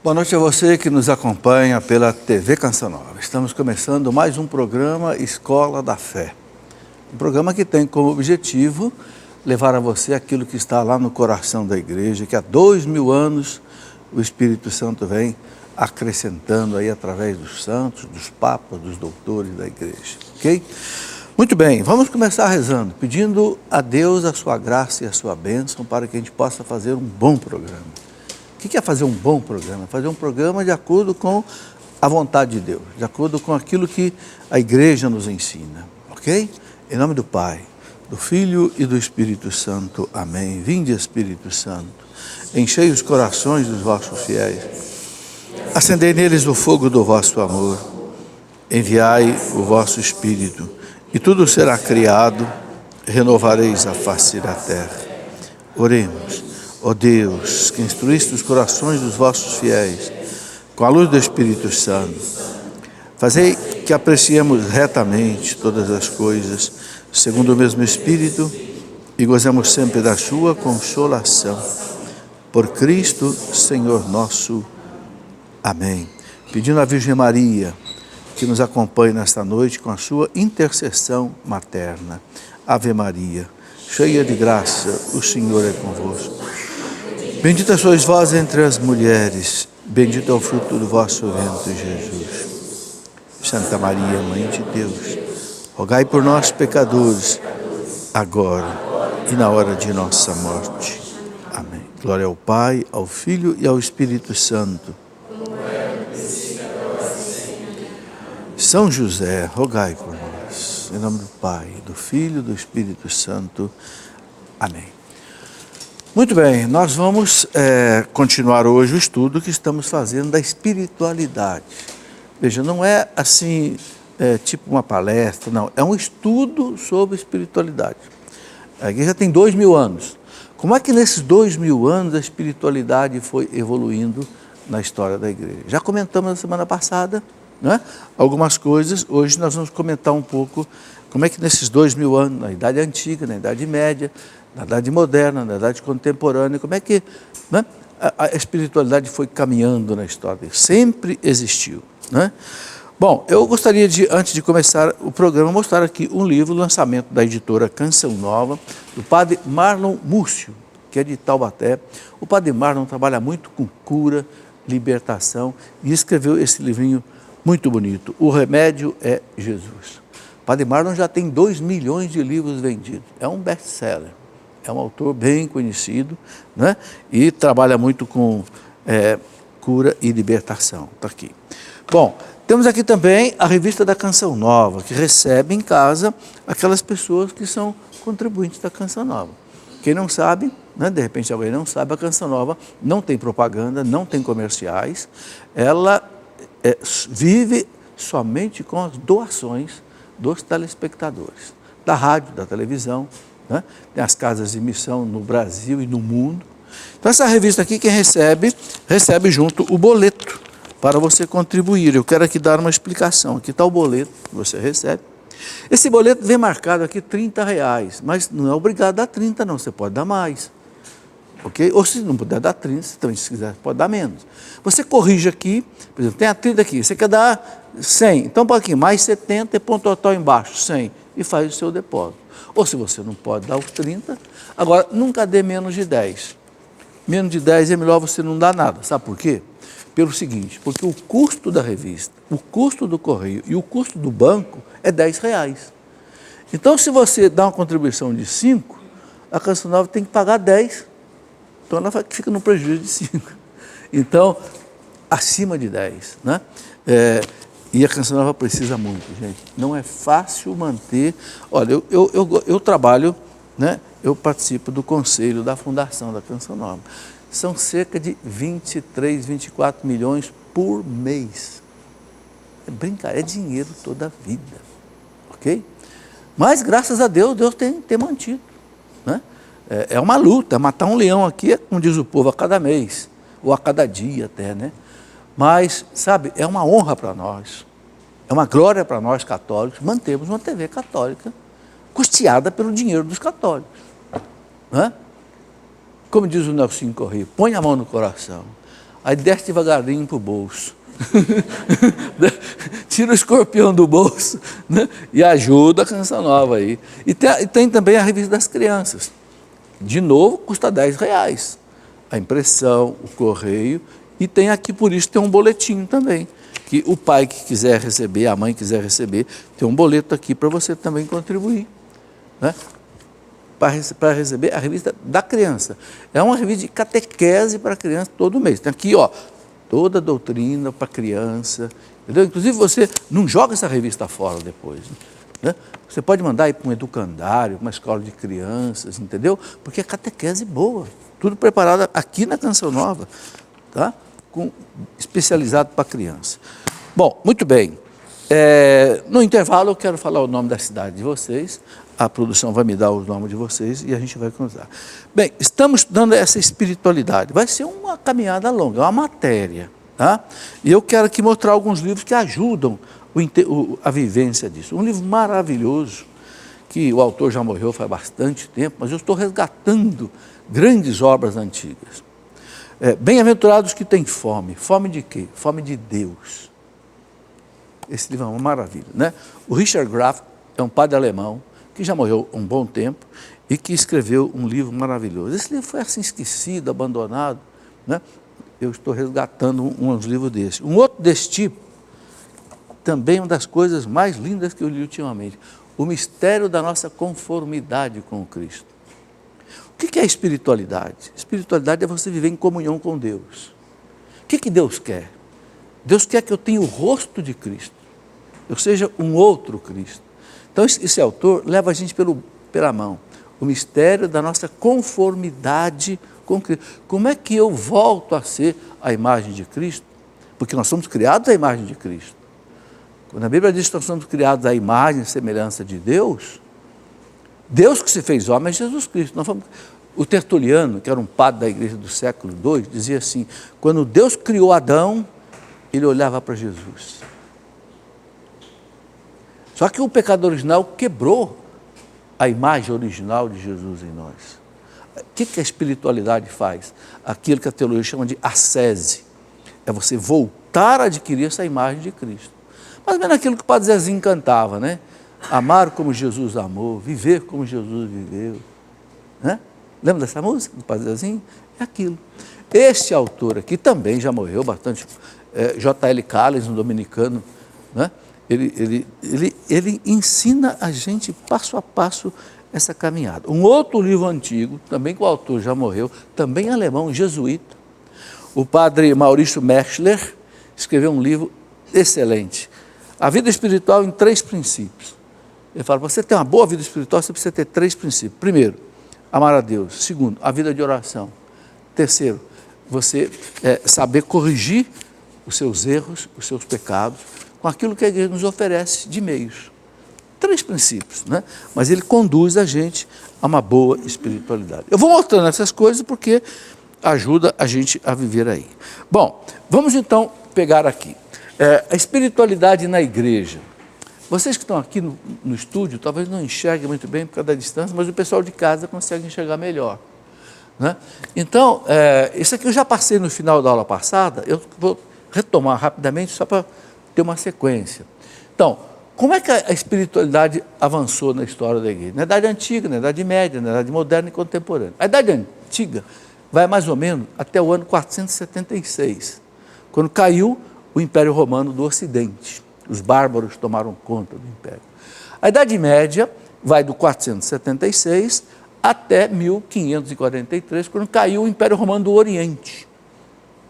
Boa noite a você que nos acompanha pela TV Canção Nova. Estamos começando mais um programa Escola da Fé. Um programa que tem como objetivo levar a você aquilo que está lá no coração da igreja, que há 2000 anos o Espírito Santo vem acrescentando aí através dos santos, dos papas, dos doutores da igreja, ok? Muito bem, vamos começar rezando, pedindo a Deus a sua graça e a sua bênção para que a gente possa fazer um bom programa. O que é fazer um bom programa? Fazer um programa de acordo com a vontade de Deus, de acordo com aquilo que a igreja nos ensina, ok? Em nome do Pai, do Filho e do Espírito Santo. Amém. Vinde, Espírito Santo, enchei os corações dos vossos fiéis, acendei neles o fogo do vosso amor, enviai o vosso Espírito, e tudo será criado, renovareis a face da terra. Oremos. Ó Deus, que instruíste os corações dos vossos fiéis, com a luz do Espírito Santo, fazei que apreciemos retamente todas as coisas, segundo o mesmo Espírito, e gozemos sempre da sua consolação. Por Cristo, Senhor nosso. Amém. Pedindo à Virgem Maria, que nos acompanhe nesta noite com a sua intercessão materna. Ave Maria, cheia de graça, o Senhor é convosco. Bendita sois vós entre as mulheres, bendito é o fruto do vosso ventre, Jesus. Santa Maria, Mãe de Deus, rogai por nós, pecadores, agora e na hora de nossa morte. Amém. Glória ao Pai, ao Filho e ao Espírito Santo. São José, rogai por nós. Em nome do Pai, do Filho e do Espírito Santo. Amém. Muito bem, nós vamos continuar hoje o estudo que estamos fazendo da espiritualidade. Veja, não é assim, tipo uma palestra, não. É um estudo sobre espiritualidade. A igreja tem 2000 anos. Como é que nesses 2000 anos a espiritualidade foi evoluindo na história da igreja? Já comentamos na semana passada, né, algumas coisas. Hoje nós vamos comentar um pouco como é que nesses 2000 anos, na Idade Antiga, na Idade Média, na Idade Moderna, na Idade Contemporânea, como é que, né, a espiritualidade foi caminhando na história, sempre existiu, né? Bom, eu gostaria de, antes de começar o programa, mostrar aqui um livro, lançamento da editora Canção Nova, do padre Marlon Múcio, que é de Taubaté. O padre Marlon trabalha muito com cura, libertação, e escreveu esse livrinho muito bonito, O Remédio é Jesus. O padre Marlon já tem 2 milhões de livros vendidos, é um best-seller. É um autor bem conhecido, né? E trabalha muito com cura e libertação. Está aqui. Bom, temos aqui também a revista da Canção Nova, que recebe em casa aquelas pessoas que são contribuintes da Canção Nova. Quem não sabe, né? De repente alguém não sabe, a Canção Nova não tem propaganda, não tem comerciais, ela vive somente com as doações dos telespectadores, da rádio, da televisão, né? Tem as casas de missão no Brasil e no mundo. Então essa revista aqui, quem recebe junto o boleto para você contribuir. Eu quero aqui dar uma explicação. Aqui está o boleto que você recebe. Esse boleto vem marcado aqui R$30, mas não é obrigado a dar 30 não, você pode dar mais. Ok? Ou se não puder dar 30, se também se quiser, pode dar menos. Você corrige aqui, por exemplo, tem a 30 aqui, você quer dar 100, então põe aqui, mais 70 e ponto total embaixo, 100, e faz o seu depósito. Ou se você não pode dar os 30, agora nunca dê menos de 10. Menos de 10 é melhor você não dar nada. Sabe por quê? Pelo seguinte, porque o custo da revista, o custo do correio e o custo do banco é R$10. Então, se você dá uma contribuição de 5, a Canção Nova tem que pagar 10. Então, ela fica no prejuízo de 5. Então, acima de 10, né? E a Canção Nova precisa muito, gente. Não é fácil manter. Olha, eu trabalho, né? Eu participo do conselho da fundação da Canção Nova. São cerca de 23, 24 milhões por mês. É brincadeira, é dinheiro toda a vida, ok? Mas, graças a Deus, Deus tem mantido, né? É uma luta, matar um leão aqui, como diz o povo, a cada mês, ou a cada dia até, né? Mas, sabe, é uma honra para nós, é uma glória para nós católicos, mantermos uma TV católica custeada pelo dinheiro dos católicos, né? Como diz o Nelson Corrêa, põe a mão no coração. Aí desce devagarinho para o bolso. Tira o escorpião do bolso, né? E ajuda a Canção Nova aí. E tem também a revista das crianças. De novo, custa R$10. A impressão, o correio, e tem aqui, por isso, tem um boletim também. Que o pai que quiser receber, a mãe que quiser receber, tem um boleto aqui para você também contribuir, né? Para receber a revista da criança. É uma revista de catequese para criança todo mês. Tem aqui, ó, toda a doutrina para criança, entendeu? Inclusive você não joga essa revista fora depois, né? Você pode mandar ir para um educandário, uma escola de crianças, entendeu? Porque é catequese boa, tudo preparado aqui na Canção Nova, tá? Especializado para criança. Bom, muito bem. No intervalo eu quero falar o nome da cidade de vocês, a produção vai me dar o nome de vocês e a gente vai cruzar. Bem, estamos dando essa espiritualidade, vai ser uma caminhada longa, uma matéria, tá? E eu quero aqui mostrar alguns livros que ajudam a vivência disso. Um livro maravilhoso, que o autor já morreu faz bastante tempo, mas eu estou resgatando grandes obras antigas. Bem-aventurados que têm fome. Fome de quê? Fome de Deus. Esse livro é uma maravilha, né? O Richard Graf é um padre alemão que já morreu há um bom tempo e que escreveu um livro maravilhoso. Esse livro foi assim esquecido, abandonado, né? Eu estou resgatando uns livros desses. Um outro desse tipo, também uma das coisas mais lindas que eu li ultimamente, o mistério da nossa conformidade com o Cristo. O que é espiritualidade? Espiritualidade é você viver em comunhão com Deus. O que Deus quer? Deus quer que eu tenha o rosto de Cristo, eu seja um outro Cristo. Então esse autor leva a gente pela mão, o mistério da nossa conformidade com Cristo. Como é que eu volto a ser a imagem de Cristo? Porque nós somos criados à imagem de Cristo. Quando a Bíblia diz que nós somos criados à imagem e semelhança de Deus, Deus que se fez homem é Jesus Cristo. O Tertuliano, que era um padre da igreja do século II, dizia assim, quando Deus criou Adão, ele olhava para Jesus. Só que o pecado original quebrou a imagem original de Jesus em nós. O que a espiritualidade faz? Aquilo que a teologia chama de ascese. É você voltar a adquirir essa imagem de Cristo. Mas menos aquilo que o Padre Zezinho cantava, né? Amar como Jesus amou, viver como Jesus viveu, né? Lembra dessa música do Padre Zezinho? É aquilo. Este autor aqui também já morreu bastante, J.L. Calles, um dominicano, né? Ele ensina a gente passo a passo essa caminhada. Um outro livro antigo, também que o autor já morreu, também alemão, jesuíta, o padre Maurício Mechler, escreveu um livro excelente, A Vida Espiritual em 3 Princípios. Ele fala, para você ter uma boa vida espiritual, você precisa ter 3 princípios. Primeiro, amar a Deus. Segundo, a vida de oração. Terceiro, você saber corrigir os seus erros, os seus pecados, com aquilo que a igreja nos oferece de meios. 3 princípios, né? Mas ele conduz a gente a uma boa espiritualidade. Eu vou mostrando essas coisas porque ajuda a gente a viver aí. Bom, vamos então pegar aqui. A espiritualidade na igreja. Vocês que estão aqui no estúdio, talvez não enxerguem muito bem por causa da distância, mas o pessoal de casa consegue enxergar melhor, né? Então, isso aqui eu já passei no final da aula passada, eu vou retomar rapidamente só para ter uma sequência. Então, como é que a espiritualidade avançou na história da igreja? Na Idade Antiga, na Idade Média, na Idade Moderna e Contemporânea. A Idade Antiga vai mais ou menos até o ano 476, quando caiu o Império Romano do Ocidente. Os bárbaros tomaram conta do Império. A Idade Média vai do 476 até 1543, quando caiu o Império Romano do Oriente.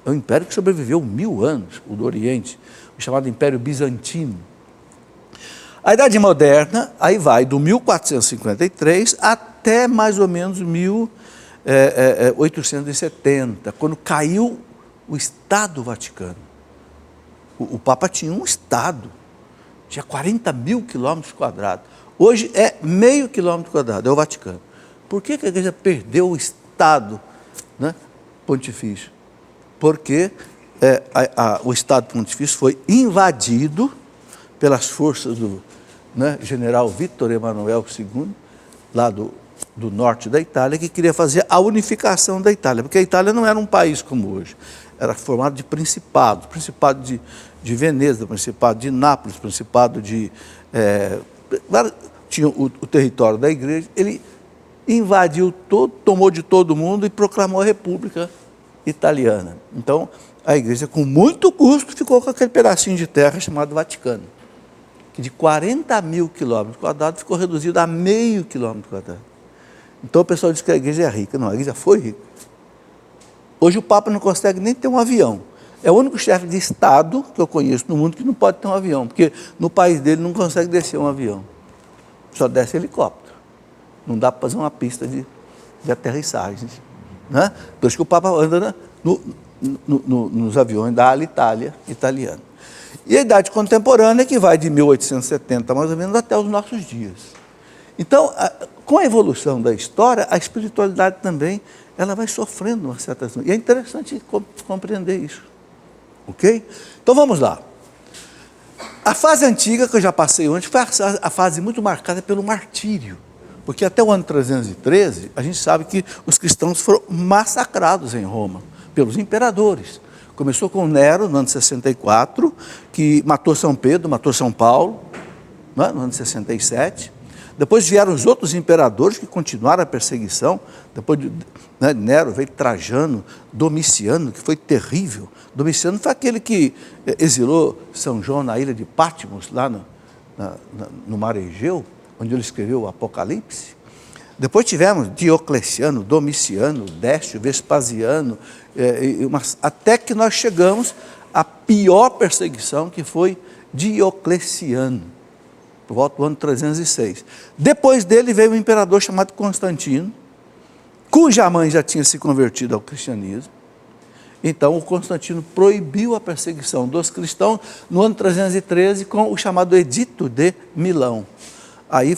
É um império que sobreviveu 1000 anos, o do Oriente, o chamado Império Bizantino. A Idade Moderna, aí vai do 1453 até mais ou menos 1870, quando caiu o Estado Vaticano. O Papa tinha um Estado, tinha 40 mil quilômetros quadrados. Hoje é meio quilômetro quadrado, é o Vaticano. Por que a igreja perdeu o Estado, né, pontifício? Porque o Estado pontifício foi invadido pelas forças do general Vítor Emanuel II, lá do norte da Itália, que queria fazer a unificação da Itália, porque a Itália não era um país como hoje. era formado de principados, Principado de Veneza, Principado de Nápoles, Principado de... tinha o território da igreja, ele invadiu todo, tomou de todo mundo e proclamou a República Italiana. Então, a igreja, com muito custo, ficou com aquele pedacinho de terra chamado Vaticano, que de 40 mil quilômetros quadrados ficou reduzido a meio quilômetro quadrado. Então o pessoal diz que a igreja é rica. Não, a igreja foi rica. Hoje o Papa não consegue nem ter um avião. É o único chefe de Estado que eu conheço no mundo que não pode ter um avião, porque no país dele não consegue descer um avião. Só desce helicóptero. Não dá para fazer uma pista de aterrissagens. Né? Por isso que o Papa anda nos aviões da Alitalia italiana. E a idade contemporânea que vai de 1870 mais ou menos até os nossos dias. Então, com a evolução da história, a espiritualidade também ela vai sofrendo uma certa... E é interessante compreender isso. Ok? Então vamos lá. A fase antiga, que eu já passei antes, foi a fase muito marcada pelo martírio. Porque até o ano 313, a gente sabe que os cristãos foram massacrados em Roma pelos imperadores. Começou com Nero, no ano 64, que matou São Pedro, matou São Paulo, no ano 67. Depois vieram os outros imperadores que continuaram a perseguição. Depois de Nero veio Trajano, Domiciano, que foi terrível. Domiciano foi aquele que exilou São João na ilha de Patmos, lá no Mar Egeu, onde ele escreveu o Apocalipse. Depois tivemos Diocleciano, Domiciano, Décio, Vespasiano, até que nós chegamos à pior perseguição, que foi Diocleciano, por volta do ano 306. Depois dele veio um imperador chamado Constantino, cuja mãe já tinha se convertido ao cristianismo. Então, o Constantino proibiu a perseguição dos cristãos no ano 313 com o chamado Edito de Milão. Aí,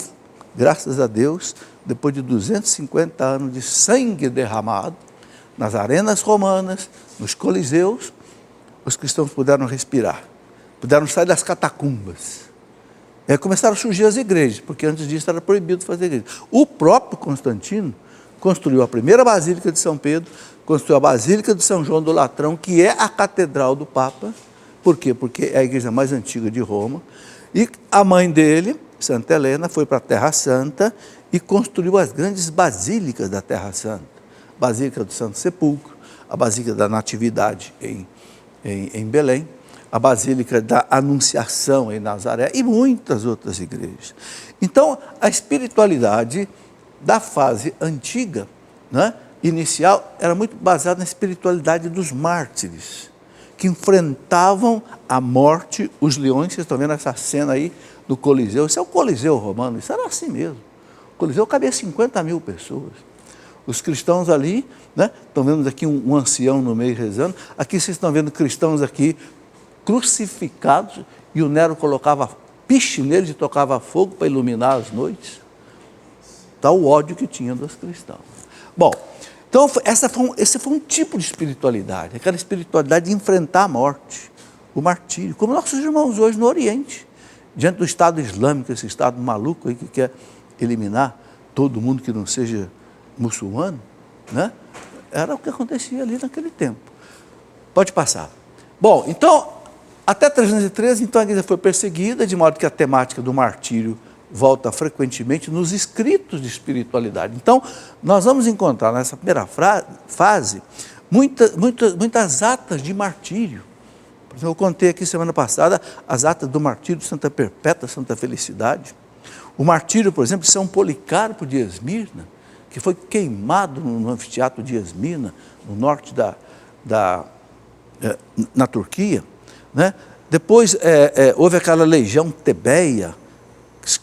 graças a Deus, depois de 250 anos de sangue derramado, nas arenas romanas, nos coliseus, os cristãos puderam respirar, puderam sair das catacumbas. E aí começaram a surgir as igrejas, porque antes disso era proibido fazer igreja. O próprio Constantino construiu a primeira Basílica de São Pedro, construiu a Basílica de São João do Latrão, que é a catedral do Papa. Por quê? Porque é a igreja mais antiga de Roma. E a mãe dele, Santa Helena, foi para a Terra Santa e construiu as grandes basílicas da Terra Santa. Basílica do Santo Sepulcro, a Basílica da Natividade em Belém, a Basílica da Anunciação em Nazaré e muitas outras igrejas. Então, a espiritualidade da fase antiga, né, inicial, era muito baseada na espiritualidade dos mártires, que enfrentavam a morte, os leões. Vocês estão vendo essa cena aí do Coliseu. Isso é o Coliseu romano, isso era assim mesmo. O Coliseu cabia 50 mil pessoas. Os cristãos ali, né, estão vendo aqui um ancião no meio rezando. Aqui vocês estão vendo cristãos aqui crucificados, e o Nero colocava piche neles e tocava fogo para iluminar as noites. Tal o ódio que tinha dos cristãos. Bom, então esse foi um tipo de espiritualidade, aquela espiritualidade de enfrentar a morte, o martírio, como nossos irmãos hoje no Oriente, diante do Estado Islâmico, esse Estado maluco aí que quer eliminar todo mundo que não seja muçulmano, né? Era o que acontecia ali naquele tempo. Pode passar. Bom, então, até 313, então a igreja foi perseguida, de modo que a temática do martírio volta frequentemente nos escritos de espiritualidade. Então, nós vamos encontrar nessa primeira fase muitas atas de martírio. Por exemplo, eu contei aqui semana passada as atas do martírio de Santa Perpétua, Santa Felicidade. O martírio, por exemplo, de São Policarpo de Esmirna, que foi queimado no anfiteatro de Esmirna, no norte na Turquia, né? Depois houve aquela legião Tebeia,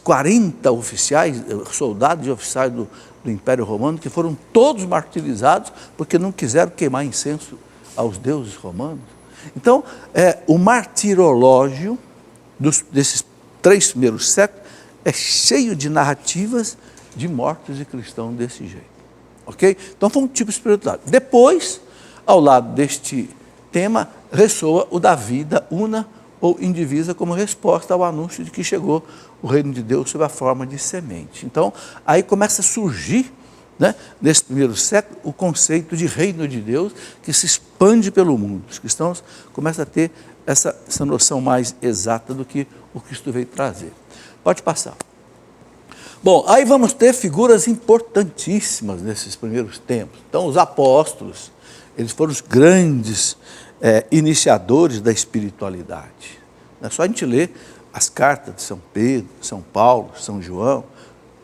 40 oficiais, soldados e oficiais do Império Romano, que foram todos martirizados porque não quiseram queimar incenso aos deuses romanos. Então, o martirológio desses 3 primeiros séculos é cheio de narrativas de mortos de cristãos desse jeito. Ok? Então, foi um tipo de espiritualidade. Depois, ao lado deste tema, ressoa o da vida una ou indivisa como resposta ao anúncio de que chegou o reino de Deus sob a forma de semente. Então, aí começa a surgir, né, nesse primeiro século, o conceito de reino de Deus que se expande pelo mundo. Os cristãos começam a ter essa noção mais exata do que o Cristo veio trazer. Pode passar. Bom, aí vamos ter figuras importantíssimas nesses primeiros tempos. Então, os apóstolos, eles foram os grandes iniciadores da espiritualidade. É só a gente ler as cartas de São Pedro, São Paulo, São João,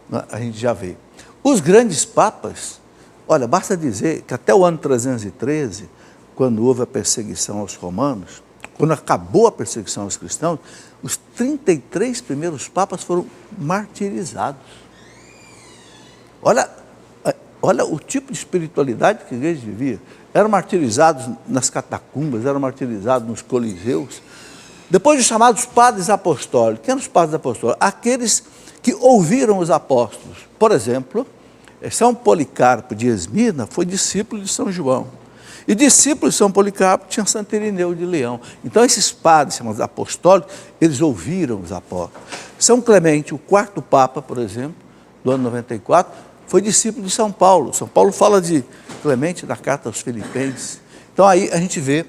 né, a gente já vê. Os grandes papas, olha, basta dizer que até o ano 313, quando houve a perseguição aos romanos, quando acabou a perseguição aos cristãos, os 33 primeiros papas foram martirizados. Olha o tipo de espiritualidade que a igreja vivia. Eram martirizados nas catacumbas, eram martirizados nos coliseus. Depois os chamados padres apostólicos. Quem eram os padres apostólicos? Aqueles que ouviram os apóstolos. Por exemplo, São Policarpo de Esmirna foi discípulo de São João. E discípulo de São Policarpo tinha Santo Irineu de Leão. Então esses padres chamados apostólicos, eles ouviram os apóstolos. São Clemente, o quarto papa, por exemplo, do ano 94, foi discípulo de São Paulo. São Paulo fala de Clemente na carta aos Filipenses. Então aí a gente vê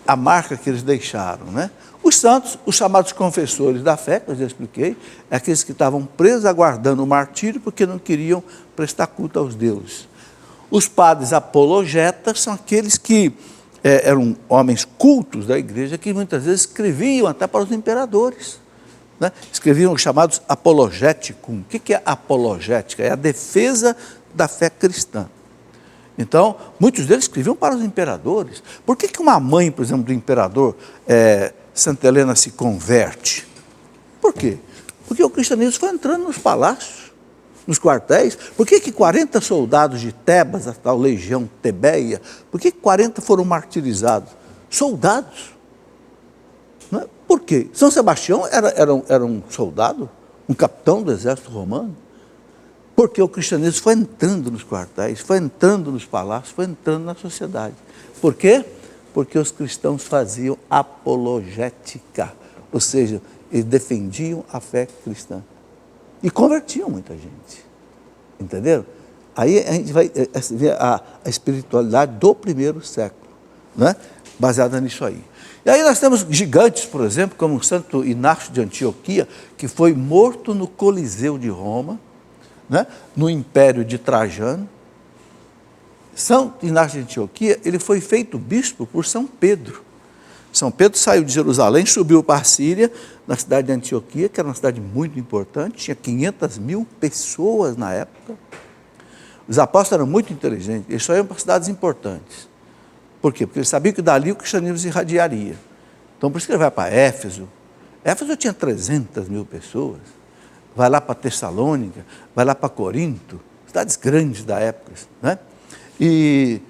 a marca que eles deixaram, né? Os santos, os chamados confessores da fé, que eu já expliquei, é aqueles que estavam presos aguardando o martírio porque não queriam prestar culto aos deuses. Os padres apologetas são aqueles que eram homens cultos da igreja, que muitas vezes escreviam até para os imperadores, né? Escreviam os chamados apologeticum. O que é apologética? É a defesa da fé cristã. Então, muitos deles escreviam para os imperadores. Por que uma mãe, por exemplo, do imperador Santa Helena se converte? Por quê? Porque o cristianismo foi entrando nos palácios, nos quartéis. Por que 40 soldados de Tebas, a tal legião tebeia, por que 40 foram martirizados? Soldados. Não é? Por quê? São Sebastião era um soldado, um capitão do exército romano. Porque o cristianismo foi entrando nos quartéis, foi entrando nos palácios, foi entrando na sociedade. Por quê? Porque os cristãos faziam apologética, ou seja, eles defendiam a fé cristã. E convertiam muita gente. Entenderam? Aí a gente vai ver a espiritualidade do primeiro século, né? Baseada nisso aí. E aí nós temos gigantes, por exemplo, como o Santo Inácio de Antioquia, que foi morto no Coliseu de Roma, né? No Império de Trajano. São Inácio de Antioquia, ele foi feito bispo por São Pedro. São Pedro saiu de Jerusalém, subiu para a Síria, na cidade de Antioquia, que era uma cidade muito importante, tinha 500 mil pessoas na época. Os apóstolos eram muito inteligentes, eles só iam para cidades importantes. Por quê? Porque eles sabiam que dali o cristianismo se irradiaria. Então, por isso que ele vai para Éfeso. Éfeso tinha 300 mil pessoas. Vai lá para Tessalônica, vai lá para Corinto, cidades grandes da época, né? E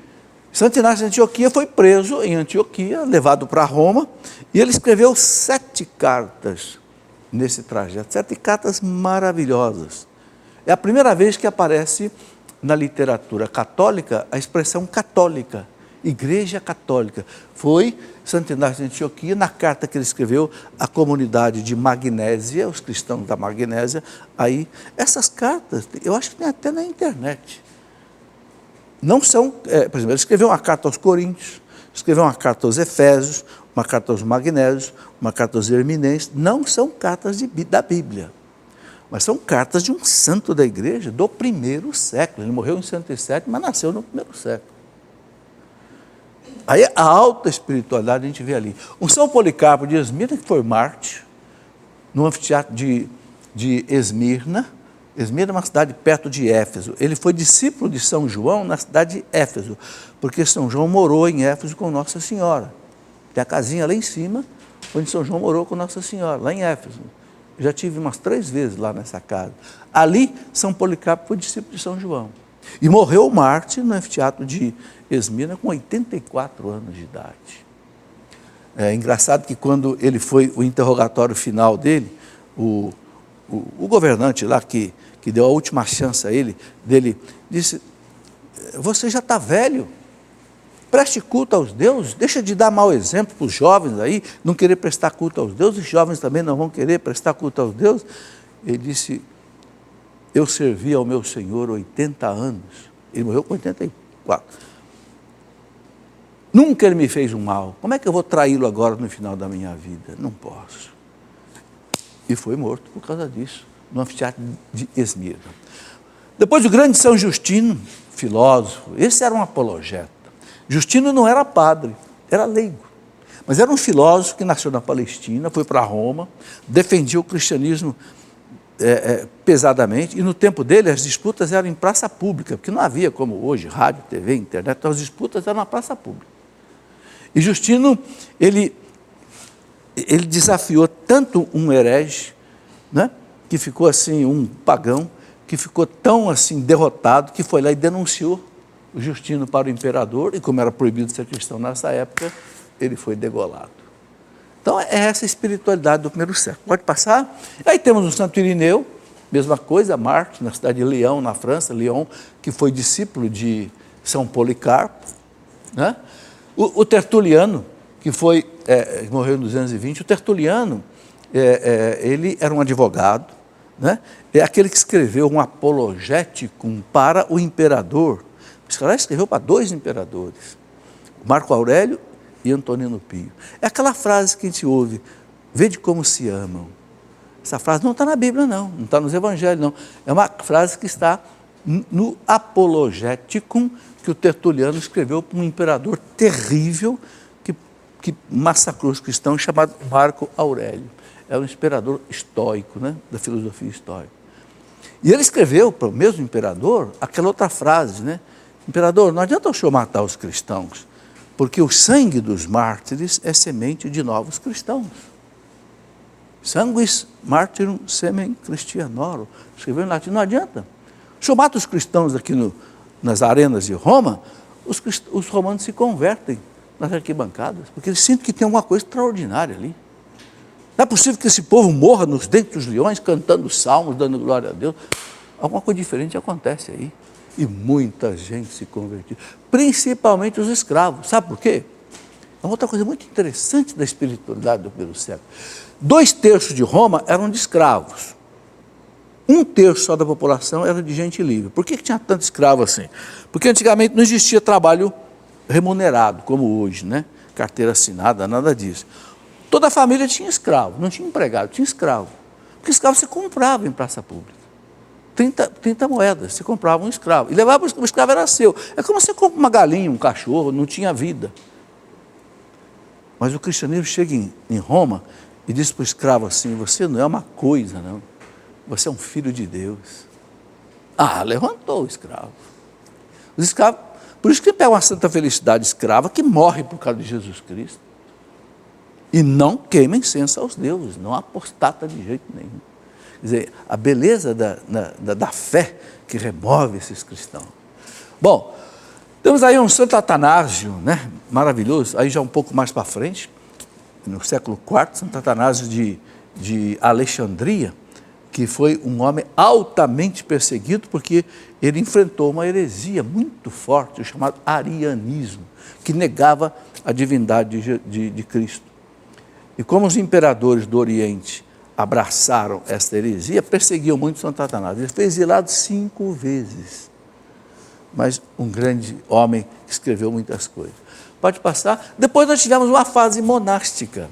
Santo Inácio de Antioquia foi preso em Antioquia, levado para Roma, e ele escreveu 7 cartas nesse trajeto, 7 cartas maravilhosas. É a primeira vez que aparece na literatura católica a expressão católica, Igreja Católica. Foi Santo Inácio de Antioquia, na carta que ele escreveu à comunidade de Magnésia, os cristãos da Magnésia. Aí, essas cartas, eu acho que tem até na internet. Não são, por exemplo, ele escreveu uma carta aos Coríntios, escreveu uma carta aos Efésios, uma carta aos Magnésios, uma carta aos Herminenses. Não são cartas da Bíblia, mas são cartas de um santo da igreja do primeiro século. Ele morreu em 107, mas nasceu no primeiro século. Aí a alta espiritualidade a gente vê ali. O São Policarpo de Esmirna, que foi mártir, no anfiteatro de Esmirna. Esmirna é uma cidade perto de Éfeso. Ele foi discípulo de São João na cidade de Éfeso, porque São João morou em Éfeso com Nossa Senhora. Tem a casinha lá em cima, onde São João morou com Nossa Senhora, lá em Éfeso. Eu já tive umas 3 vezes lá nessa casa. Ali, São Policarpo foi discípulo de São João. E morreu mártir no anfiteatro de Esmirna com 84 anos de idade. É engraçado que quando ele foi, o interrogatório final dele, o governante lá que deu a última chance a ele, dele disse: você já está velho, preste culto aos deuses, deixa de dar mau exemplo para os jovens aí, não querer prestar culto aos deuses, os jovens também não vão querer prestar culto aos deuses. Ele disse: eu servi ao meu Senhor 80 anos. Ele morreu com 84. Nunca ele me fez um mal. Como é que eu vou traí-lo agora no final da minha vida? Não posso. E foi morto por causa disso, no anfiteatro de Esmirna. Depois o grande São Justino, filósofo, esse era um apologeta. Justino não era padre, era leigo, mas era um filósofo que nasceu na Palestina, foi para Roma, defendia o cristianismo pesadamente, e no tempo dele as disputas eram em praça pública, porque não havia como hoje, rádio, TV, internet, então as disputas eram na praça pública. E Justino, ele desafiou tanto um herege, né, que ficou assim, um pagão, que ficou tão assim derrotado, que foi lá e denunciou o Justino para o imperador, e como era proibido ser cristão nessa época, ele foi degolado. Então é essa espiritualidade do primeiro século. Pode passar? Aí temos o Santo Irineu, mesma coisa, Marte, na cidade de Lyon, na França, Lyon, que foi discípulo de São Policarpo, né? O Tertuliano, que morreu em 220, o Tertuliano, ele era um advogado, né? É aquele que escreveu um apologético para o imperador. Esse cara escreveu para 2 imperadores, Marco Aurélio e Antonino Pio. É aquela frase que a gente ouve, vede como se amam. Essa frase não está na Bíblia, não está nos Evangelhos, não. É uma frase que está no Apologeticum, que o Tertuliano escreveu para um imperador terrível que massacrou os cristãos, chamado Marco Aurélio. Era um imperador estoico, né, da filosofia estoica. E ele escreveu para o mesmo imperador aquela outra frase, né? Imperador, não adianta o senhor matar os cristãos, porque o sangue dos mártires é semente de novos cristãos. Sanguis martyrum semen Christianorum. Escreveu em latim, não adianta. O senhor mata os cristãos aqui nas arenas de Roma, os romanos se convertem nas arquibancadas, porque eles sentem que tem alguma coisa extraordinária ali. Não é possível que esse povo morra nos dentes dos leões, cantando salmos, dando glória a Deus. Alguma coisa diferente acontece aí. E muita gente se convertiu, principalmente os escravos. Sabe por quê? É uma outra coisa muito interessante da espiritualidade do primeiro século. 2/3 de Roma eram de escravos. 1/3 só da população era de gente livre. Por que tinha tanto escravo assim? Porque antigamente não existia trabalho remunerado, como hoje, né? Carteira assinada, nada disso. Toda a família tinha escravo, não tinha empregado, tinha escravo. Porque escravo você comprava em praça pública. 30 moedas, você comprava um escravo. E levava, o escravo era seu. É como você compra uma galinha, um cachorro, não tinha vida. Mas o cristianismo chega em Roma e diz para o escravo assim, você não é uma coisa, não. Você é um filho de Deus. Levantou o escravo. Os escravos, por isso que pega uma santa felicidade escrava que morre por causa de Jesus Cristo. E não queima incenso aos deuses, não apostata de jeito nenhum. Quer dizer, a beleza da fé que remove esses cristãos. Bom, temos aí um Santo Atanásio, né? Maravilhoso, aí já um pouco mais para frente, no século IV, Santo Atanásio de Alexandria, que foi um homem altamente perseguido, porque ele enfrentou uma heresia muito forte, o chamado arianismo, que negava a divindade de Cristo. E como os imperadores do Oriente abraçaram esta heresia, perseguiam muito Santo Atanásio. Ele foi exilado 5 vezes. Mas um grande homem que escreveu muitas coisas. Pode passar. Depois nós tivemos uma fase monástica.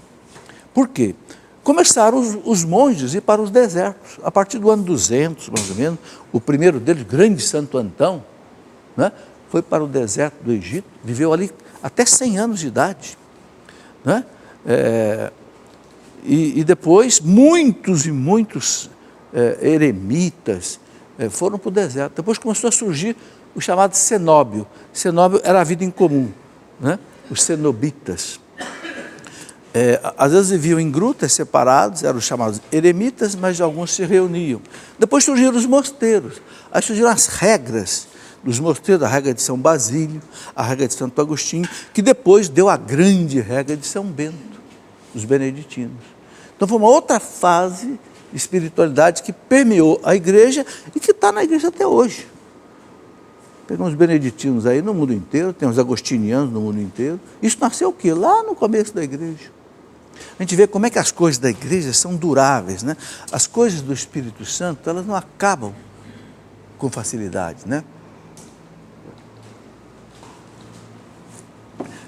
Por quê? Começaram os monges a ir para os desertos. A partir do ano 200, mais ou menos, o primeiro deles, grande Santo Antão, né, foi para o deserto do Egito, viveu ali até 100 anos de idade. Né? E depois muitos eremitas foram para o deserto. Depois começou a surgir o chamado cenóbio. Cenóbio era a vida em comum, né? Os cenobitas. Às vezes viviam em grutas separados, eram os chamados eremitas, mas alguns se reuniam. Depois surgiram os mosteiros. Aí surgiram as regras dos mosteiros, a regra de São Basílio, a regra de Santo Agostinho, que depois deu a grande regra de São Bento, os beneditinos. Então foi uma outra fase de espiritualidade que permeou a igreja e que está na igreja até hoje. Pegamos os beneditinos aí no mundo inteiro, tem os agostinianos no mundo inteiro. Isso nasceu o quê? Lá no começo da igreja. A gente vê como é que as coisas da igreja são duráveis, né? As coisas do Espírito Santo, elas não acabam com facilidade, né?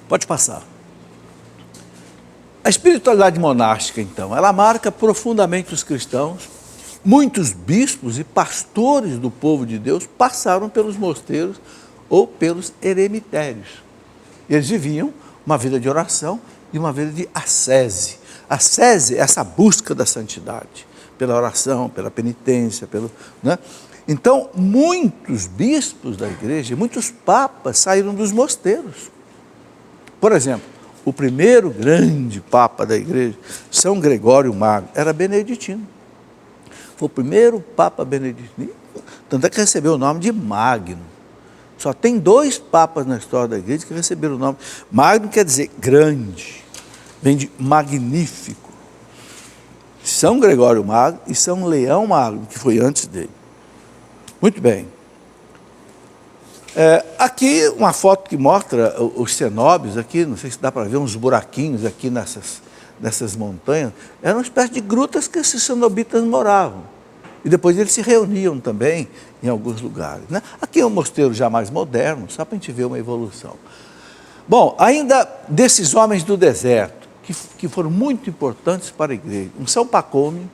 Pode passar. A espiritualidade monástica, então, ela marca profundamente os cristãos. Muitos bispos e pastores do povo de Deus passaram pelos mosteiros ou pelos eremitérios. Eles viviam uma vida de oração e uma vida de ascese. Ascese é essa busca da santidade, pela oração, pela penitência, né? Então, muitos bispos da igreja, muitos papas saíram dos mosteiros. Por exemplo, o primeiro grande papa da igreja, São Gregório Magno, era beneditino. Foi o primeiro papa beneditino, tanto é que recebeu o nome de Magno. Só tem 2 papas na história da igreja que receberam o nome. Magno quer dizer grande, vem de magnífico. São Gregório Magno e São Leão Magno, que foi antes dele. Muito bem. Aqui uma foto que mostra os cenóbios, aqui, não sei se dá para ver uns buraquinhos aqui nessas montanhas. Eram uma espécie de grutas que esses cenobitas moravam. E depois eles se reuniam também em alguns lugares, né? Aqui é um mosteiro já mais moderno, só para a gente ver uma evolução. Bom, ainda desses homens do deserto, que foram muito importantes para a igreja. Um São Pacômio,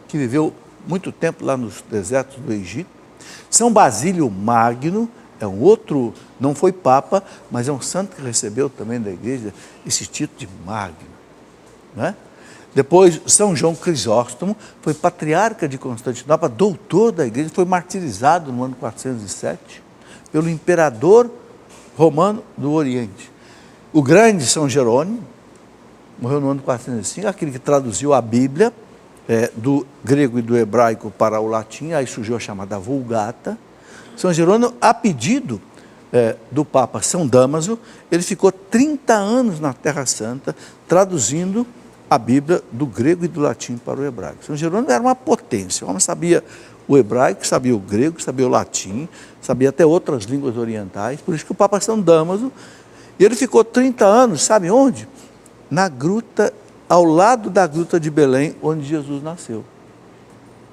que viveu muito tempo lá nos desertos do Egito. São Basílio Magno, é um outro, não foi papa, mas é um santo que recebeu também da igreja esse título de Magno, né? Depois, São João Crisóstomo, foi patriarca de Constantinopla, doutor da igreja, foi martirizado no ano 407 pelo imperador romano do Oriente. O grande São Jerônimo, morreu no ano 405, aquele que traduziu a Bíblia do grego e do hebraico para o latim, aí surgiu a chamada Vulgata. São Jerônimo, a pedido do Papa São Damaso, ele ficou 30 anos na Terra Santa, traduzindo a Bíblia do grego e do latim para o hebraico. São Jerônimo era uma potência, o homem sabia o hebraico, sabia o grego, sabia o latim, sabia até outras línguas orientais, por isso que o Papa São Damaso, ele ficou 30 anos, sabe onde? Na gruta, ao lado da gruta de Belém, onde Jesus nasceu.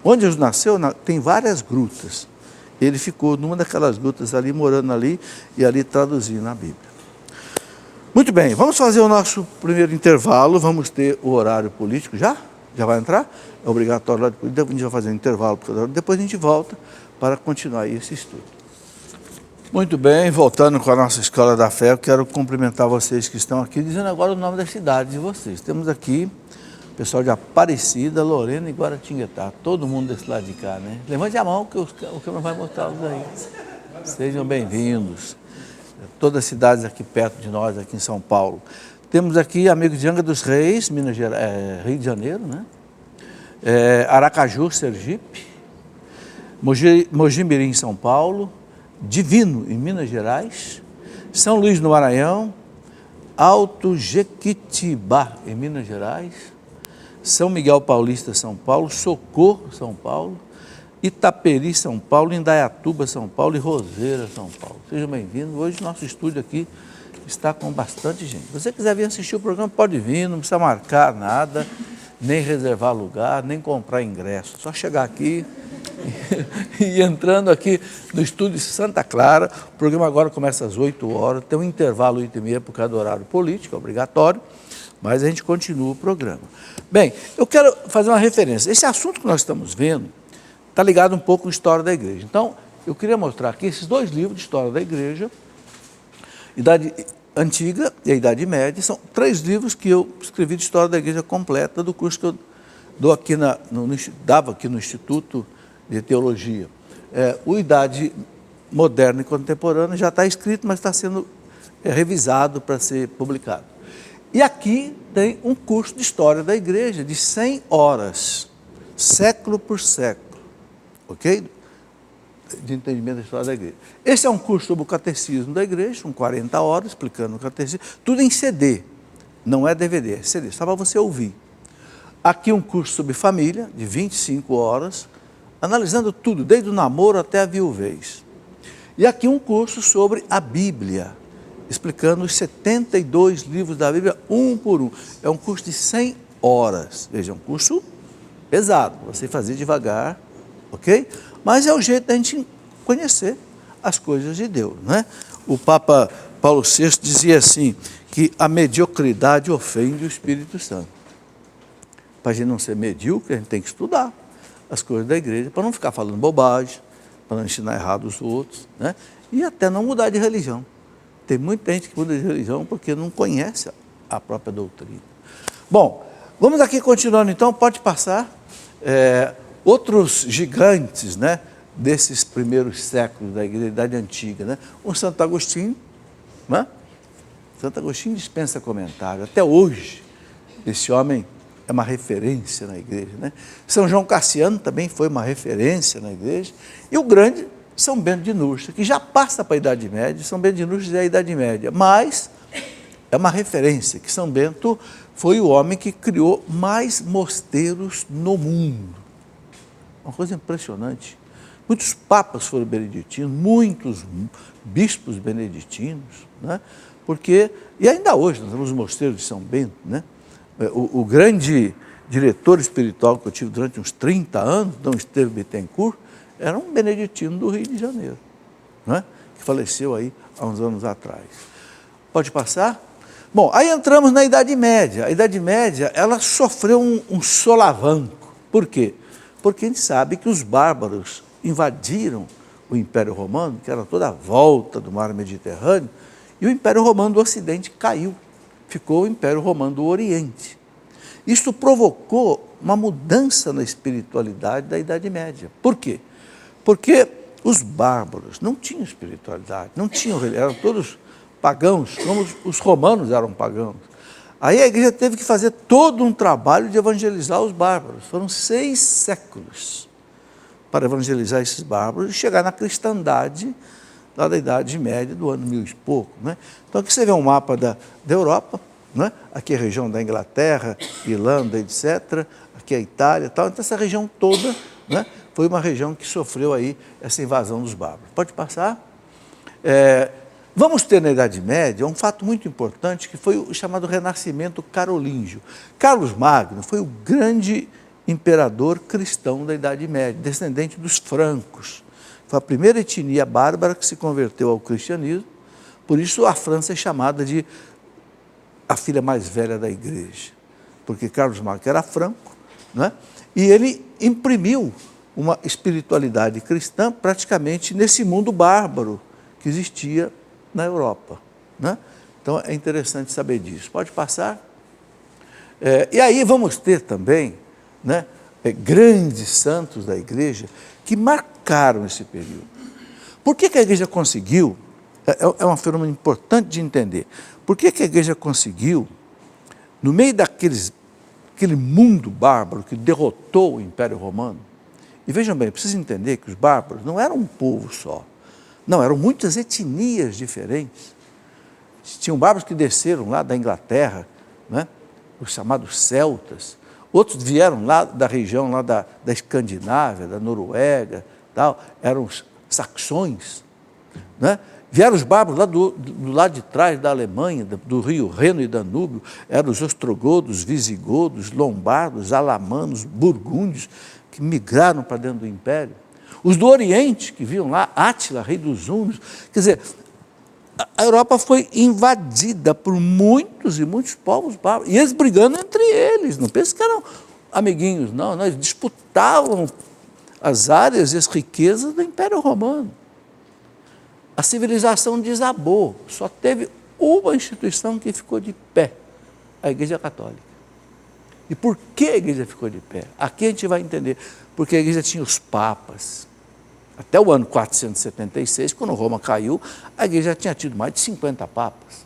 Onde Jesus nasceu, tem várias grutas. Ele ficou numa daquelas grutas ali, morando ali, e ali traduzindo a Bíblia. Muito bem, vamos fazer o nosso primeiro intervalo, vamos ter o horário político já? Já vai entrar? É obrigatório, a gente vai fazer um intervalo, depois a gente volta para continuar esse estudo. Muito bem, voltando com a nossa Escola da Fé, eu quero cumprimentar vocês que estão aqui, dizendo agora o nome da cidade de vocês. Temos aqui o pessoal de Aparecida, Lorena e Guaratinguetá, todo mundo desse lado de cá, né? Levante a mão que o câmera vai mostrá-los aí. Sejam bem-vindos. Todas as cidades aqui perto de nós, aqui em São Paulo. Temos aqui amigos de Angra dos Reis, Minas Gerais, Rio de Janeiro, né? Aracaju, Sergipe, Mogi-mirim, São Paulo, Divino, em Minas Gerais, São Luís, no Maranhão, Alto Jequitibá, em Minas Gerais, São Miguel Paulista, São Paulo, Socorro, São Paulo, Itaperi, São Paulo, Indaiatuba, São Paulo e Roseira, São Paulo. Sejam bem-vindos. Hoje nosso estúdio aqui está com bastante gente. Se você quiser vir assistir o programa, pode vir, não precisa marcar nada, nem reservar lugar, nem comprar ingresso. Só chegar aqui e entrando aqui no estúdio Santa Clara. O programa agora começa às 8 horas, tem um intervalo 8h30 por causa do horário político, obrigatório, mas a gente continua o programa. Bem, eu quero fazer uma referência. Esse assunto que nós estamos vendo está ligado um pouco com a história da igreja. Então, eu queria mostrar aqui esses 2 livros de história da igreja, Idade Antiga e a Idade Média. São 3 livros que eu escrevi de história da igreja completa do curso que eu dou aqui dava aqui no Instituto de Teologia. O Idade Moderna e Contemporânea já está escrito, mas está sendo revisado para ser publicado. E aqui tem um curso de história da igreja de 100 horas, século por século. Ok? De entendimento da história da igreja. Esse é um curso sobre o catecismo da igreja, com 40 horas, explicando o catecismo, tudo em CD, não é DVD, é CD, só para você ouvir. Aqui um curso sobre família, de 25 horas, analisando tudo, desde o namoro até a viuvez. E aqui um curso sobre a Bíblia, explicando os 72 livros da Bíblia, um por um. É um curso de 100 horas. Veja, é um curso pesado, você fazer devagar, ok? Mas é o jeito da gente conhecer as coisas de Deus, não é? O Papa Paulo VI dizia assim, que a mediocridade ofende o Espírito Santo. Para a gente não ser medíocre, a gente tem que estudar as coisas da igreja, para não ficar falando bobagem, para não ensinar errado os outros, né? E até não mudar de religião. Tem muita gente que muda de religião porque não conhece a própria doutrina. Bom, vamos aqui continuando então, pode passar. Outros gigantes, né, desses primeiros séculos da igreja, da Idade Antiga, né? O Santo Agostinho, né? Santo Agostinho dispensa comentário. Até hoje, esse homem é uma referência na igreja, né? São João Cassiano também foi uma referência na igreja. E o grande São Bento de Núrcia, que já passa para a Idade Média. São Bento de Núrcia é a Idade Média, mas é uma referência, que São Bento foi o homem que criou mais mosteiros no mundo. Uma coisa impressionante. Muitos papas foram beneditinos, muitos bispos beneditinos, né? Porque, e ainda hoje, nós temos os mosteiros de São Bento, né? O grande diretor espiritual que eu tive durante uns 30 anos, Dom Estevão Bittencourt, era um beneditino do Rio de Janeiro, né? Que faleceu aí há uns anos atrás. Pode passar? Bom, aí entramos na Idade Média. A Idade Média, ela sofreu um solavanco. Por quê? Porque a gente sabe que os bárbaros invadiram o Império Romano, que era toda a volta do mar Mediterrâneo, e o Império Romano do Ocidente caiu. Ficou o Império Romano do Oriente. Isso provocou uma mudança na espiritualidade da Idade Média. Por quê? Porque os bárbaros não tinham espiritualidade, não tinham, eram todos pagãos, como os romanos eram pagãos. Aí a igreja teve que fazer todo um trabalho de evangelizar os bárbaros. Foram 6 séculos para evangelizar esses bárbaros e chegar na cristandade lá da Idade Média, do ano 1000 e pouco, né? Então aqui você vê um mapa da Europa, né? Aqui é a região da Inglaterra, Irlanda, etc. Aqui é a Itália, tal. Então essa região toda, né, foi uma região que sofreu aí essa invasão dos bárbaros. Pode passar? Vamos ter na Idade Média um fato muito importante, que foi o chamado Renascimento Carolíngio. Carlos Magno foi o grande imperador cristão da Idade Média, descendente dos francos. Foi a primeira etnia bárbara que se converteu ao cristianismo, por isso a França é chamada de a filha mais velha da igreja, porque Carlos Magno era franco, né? E ele imprimiu uma espiritualidade cristã praticamente nesse mundo bárbaro que existia na Europa, né? Então é interessante saber disso. Pode passar? E aí vamos ter também, né, grandes santos da igreja que marcaram esse período. Por que a igreja conseguiu? É um fenômeno importante de entender. Por que a igreja conseguiu, no meio aquele mundo bárbaro que derrotou o Império Romano? E vejam bem, precisa entender que os bárbaros não eram um povo só. Não, eram muitas etnias diferentes. Tinham bárbaros que desceram lá da Inglaterra, né, os chamados celtas. Outros vieram lá da região lá da Escandinávia, da Noruega, tal, eram os saxões, né? Vieram os bárbaros lá do lado de trás da Alemanha, do rio Reno e Danúbio, eram os ostrogodos, visigodos, lombardos, alamanos, burgúndios, que migraram para dentro do Império. Os do Oriente, que viam lá, Átila, rei dos hunos. Quer dizer, a Europa foi invadida por muitos e muitos povos bárbaros, e eles brigando entre eles, não pensa que eram amiguinhos, não, eles disputavam as áreas e as riquezas do Império Romano. A civilização desabou, só teve uma instituição que ficou de pé, a Igreja Católica. E por que a igreja ficou de pé? Aqui a gente vai entender, porque a igreja tinha os papas. Até o ano 476, quando Roma caiu, a igreja já tinha tido mais de 50 papas.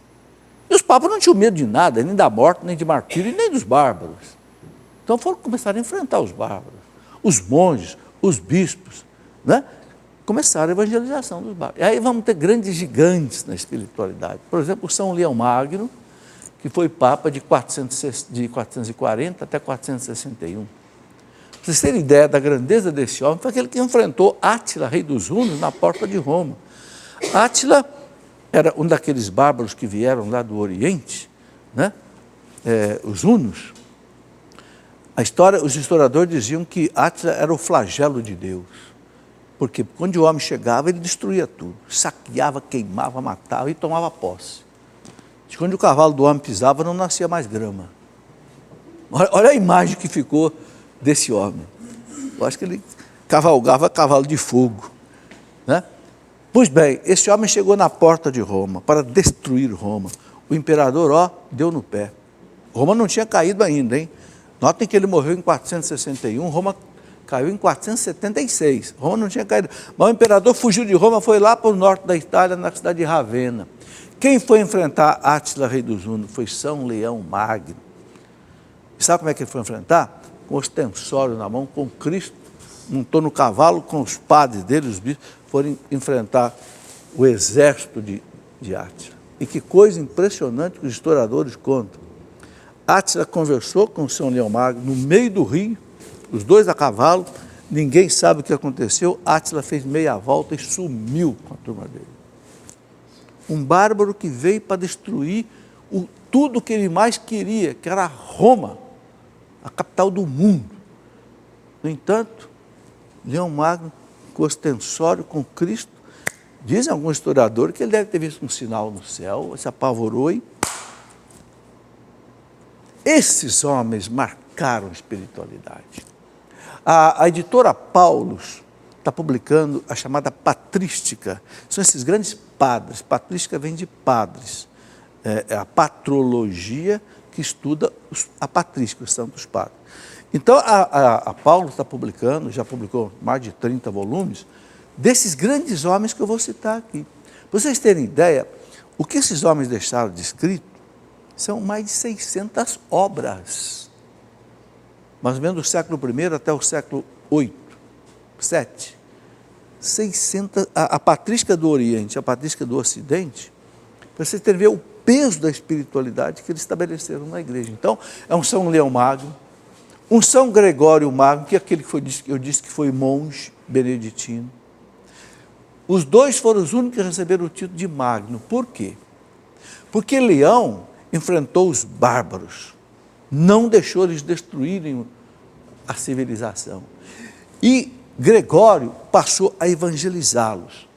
E os papas não tinham medo de nada, nem da morte, nem de martírio, nem dos bárbaros. Então foram começar a enfrentar os bárbaros. Os monges, os bispos, né, começaram a evangelização dos bárbaros. E aí vamos ter grandes gigantes na espiritualidade. Por exemplo, São Leão Magno, que foi papa de 440 até 461. Para vocês terem ideia da grandeza desse homem, foi aquele que enfrentou Átila, rei dos hunos, na porta de Roma. Átila era um daqueles bárbaros que vieram lá do Oriente, né? Os hunos. Os historiadores diziam que Átila era o flagelo de Deus. Por quê? Porque quando o homem chegava, ele destruía tudo. Saqueava, queimava, matava e tomava posse. Quando o cavalo do homem pisava, não nascia mais grama. Olha a imagem que ficou desse homem. Eu acho que ele cavalgava cavalo de fogo, né? Pois bem, esse homem chegou na porta de Roma para destruir Roma. O imperador, deu no pé. Roma não tinha caído ainda, hein? Notem que ele morreu em 461, Roma caiu em 476. Roma não tinha caído. Mas o imperador fugiu de Roma, foi lá para o norte da Itália, na cidade de Ravenna. Quem foi enfrentar Átila, rei dos Hunos? Foi São Leão Magno. E sabe como é que ele foi enfrentar? Com ostensório na mão, com Cristo, montou no cavalo, com os padres dele, os bispos, foram enfrentar o exército de Átila. E que coisa impressionante que os historiadores contam. Átila conversou com São Leão Magno no meio do rio, os dois a cavalo, ninguém sabe o que aconteceu. Átila fez meia volta e sumiu com a turma dele. Um bárbaro que veio para destruir tudo que ele mais queria, que era Roma, a capital do mundo. No entanto, Leão Magno, com ostensório, com Cristo, dizem alguns historiadores que ele deve ter visto um sinal no céu, se apavorou e... Esses homens marcaram a espiritualidade. A editora Paulus está publicando a chamada patrística. São esses grandes padres. Patrística vem de padres. É a patrologia que estuda a patrística, os santos padres. Então, a Paulus está publicando, já publicou mais de 30 volumes, desses grandes homens que eu vou citar aqui. Para vocês terem ideia, o que esses homens deixaram de escrito são mais de 600 obras. Mais ou menos do século I até o século VIII, VII. 600, a patrística do Oriente, a patrística do Ocidente, para vocês terem ver o peso da espiritualidade que eles estabeleceram na igreja. Então, é um São Leão Magno, um São Gregório Magno, que é aquele que eu disse que foi monge beneditino. Os dois foram os únicos que receberam o título de Magno. Por quê? Porque Leão enfrentou os bárbaros, não deixou eles destruírem a civilização. E Gregório passou a evangelizá-los.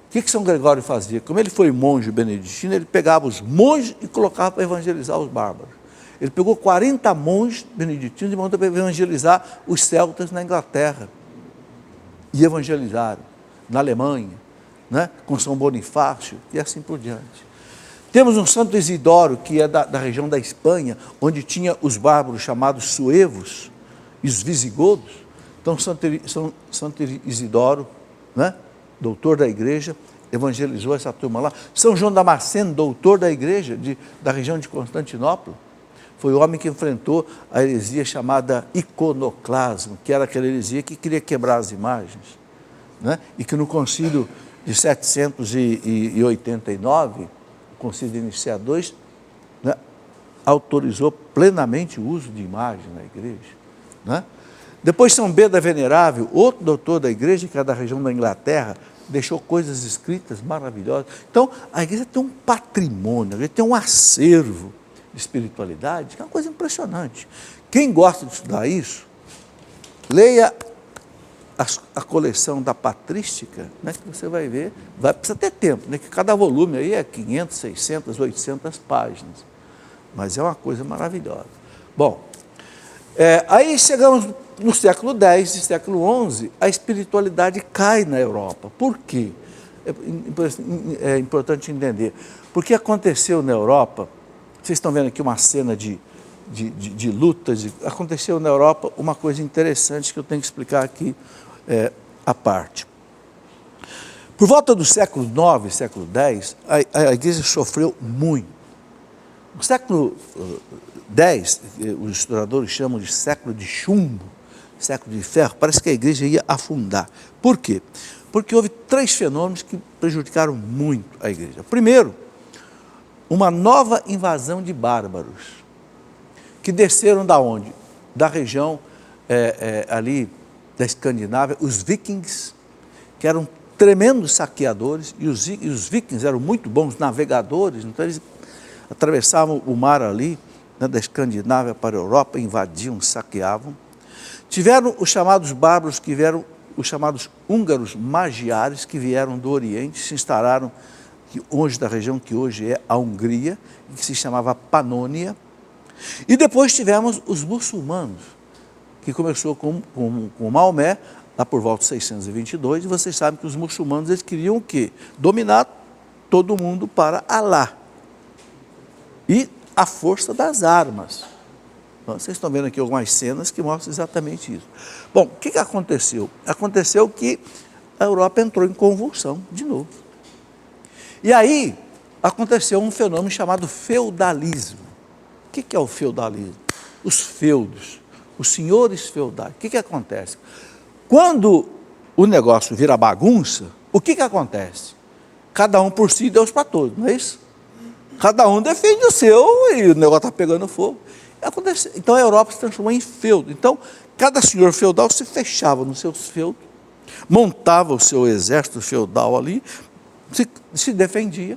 O que São Gregório fazia? Como ele foi monge beneditino, ele pegava os monges e colocava para evangelizar os bárbaros. Ele pegou 40 monges beneditinos e mandou para evangelizar os celtas na Inglaterra. E evangelizaram na Alemanha, né, com São Bonifácio e assim por diante. Temos um Santo Isidoro, que é da região da Espanha, onde tinha os bárbaros chamados suevos e os visigodos. Então, Santo Isidoro, né, doutor da igreja, evangelizou essa turma lá. São João Damasceno, doutor da igreja, da região de Constantinopla, foi o homem que enfrentou a heresia chamada iconoclasmo, que era aquela heresia que queria quebrar as imagens, né? E que no concílio de 789, o concílio de Nicéia II, né, autorizou plenamente o uso de imagens na igreja, né? Depois São Beda Venerável, outro doutor da igreja, que é da região da Inglaterra, deixou coisas escritas maravilhosas. Então, a igreja tem um patrimônio, a igreja tem um acervo de espiritualidade, que é uma coisa impressionante. Quem gosta de estudar isso, leia a coleção da patrística, né, que você vai ver, precisa ter tempo, né, que cada volume aí é 500, 600, 800 páginas, mas é uma coisa maravilhosa. Bom, aí chegamos no século X e século XI, a espiritualidade cai na Europa. Por quê? É importante entender. Porque aconteceu na Europa, vocês estão vendo aqui uma cena de lutas, aconteceu na Europa uma coisa interessante que eu tenho que explicar aqui à parte. Por volta do século IX, século X, a igreja sofreu muito. O século X, os historiadores chamam de século de chumbo, século de ferro, parece que a igreja ia afundar. Por quê? Porque houve 3 fenômenos que prejudicaram muito a igreja. Primeiro, uma nova invasão de bárbaros, que desceram da onde? Da região ali da Escandinávia, os vikings, que eram tremendos saqueadores, e os vikings eram muito bons navegadores, então eles atravessavam o mar ali, né, da Escandinávia para a Europa, invadiam, saqueavam. Tiveram os chamados bárbaros que vieram os chamados húngaros magiares, que vieram do Oriente, se instalaram hoje da região que hoje é a Hungria, que se chamava Panônia. E depois tivemos os muçulmanos, que começou com Maomé, lá por volta de 622, e vocês sabem que os muçulmanos eles queriam o quê? Dominar todo mundo para Alá. E a força das armas. Então, vocês estão vendo aqui algumas cenas que mostram exatamente isso. Bom, o que aconteceu? Aconteceu que a Europa entrou em convulsão de novo. E aí aconteceu um fenômeno chamado feudalismo. O que é o feudalismo? Os feudos, os senhores feudais. O que acontece? Quando o negócio vira bagunça, o que acontece? Cada um por si, Deus para todos, não é isso? Cada um defende o seu e o negócio está pegando fogo. Então a Europa se transformou em feudo. Então, cada senhor feudal se fechava nos seus feudos, montava o seu exército feudal ali, se defendia.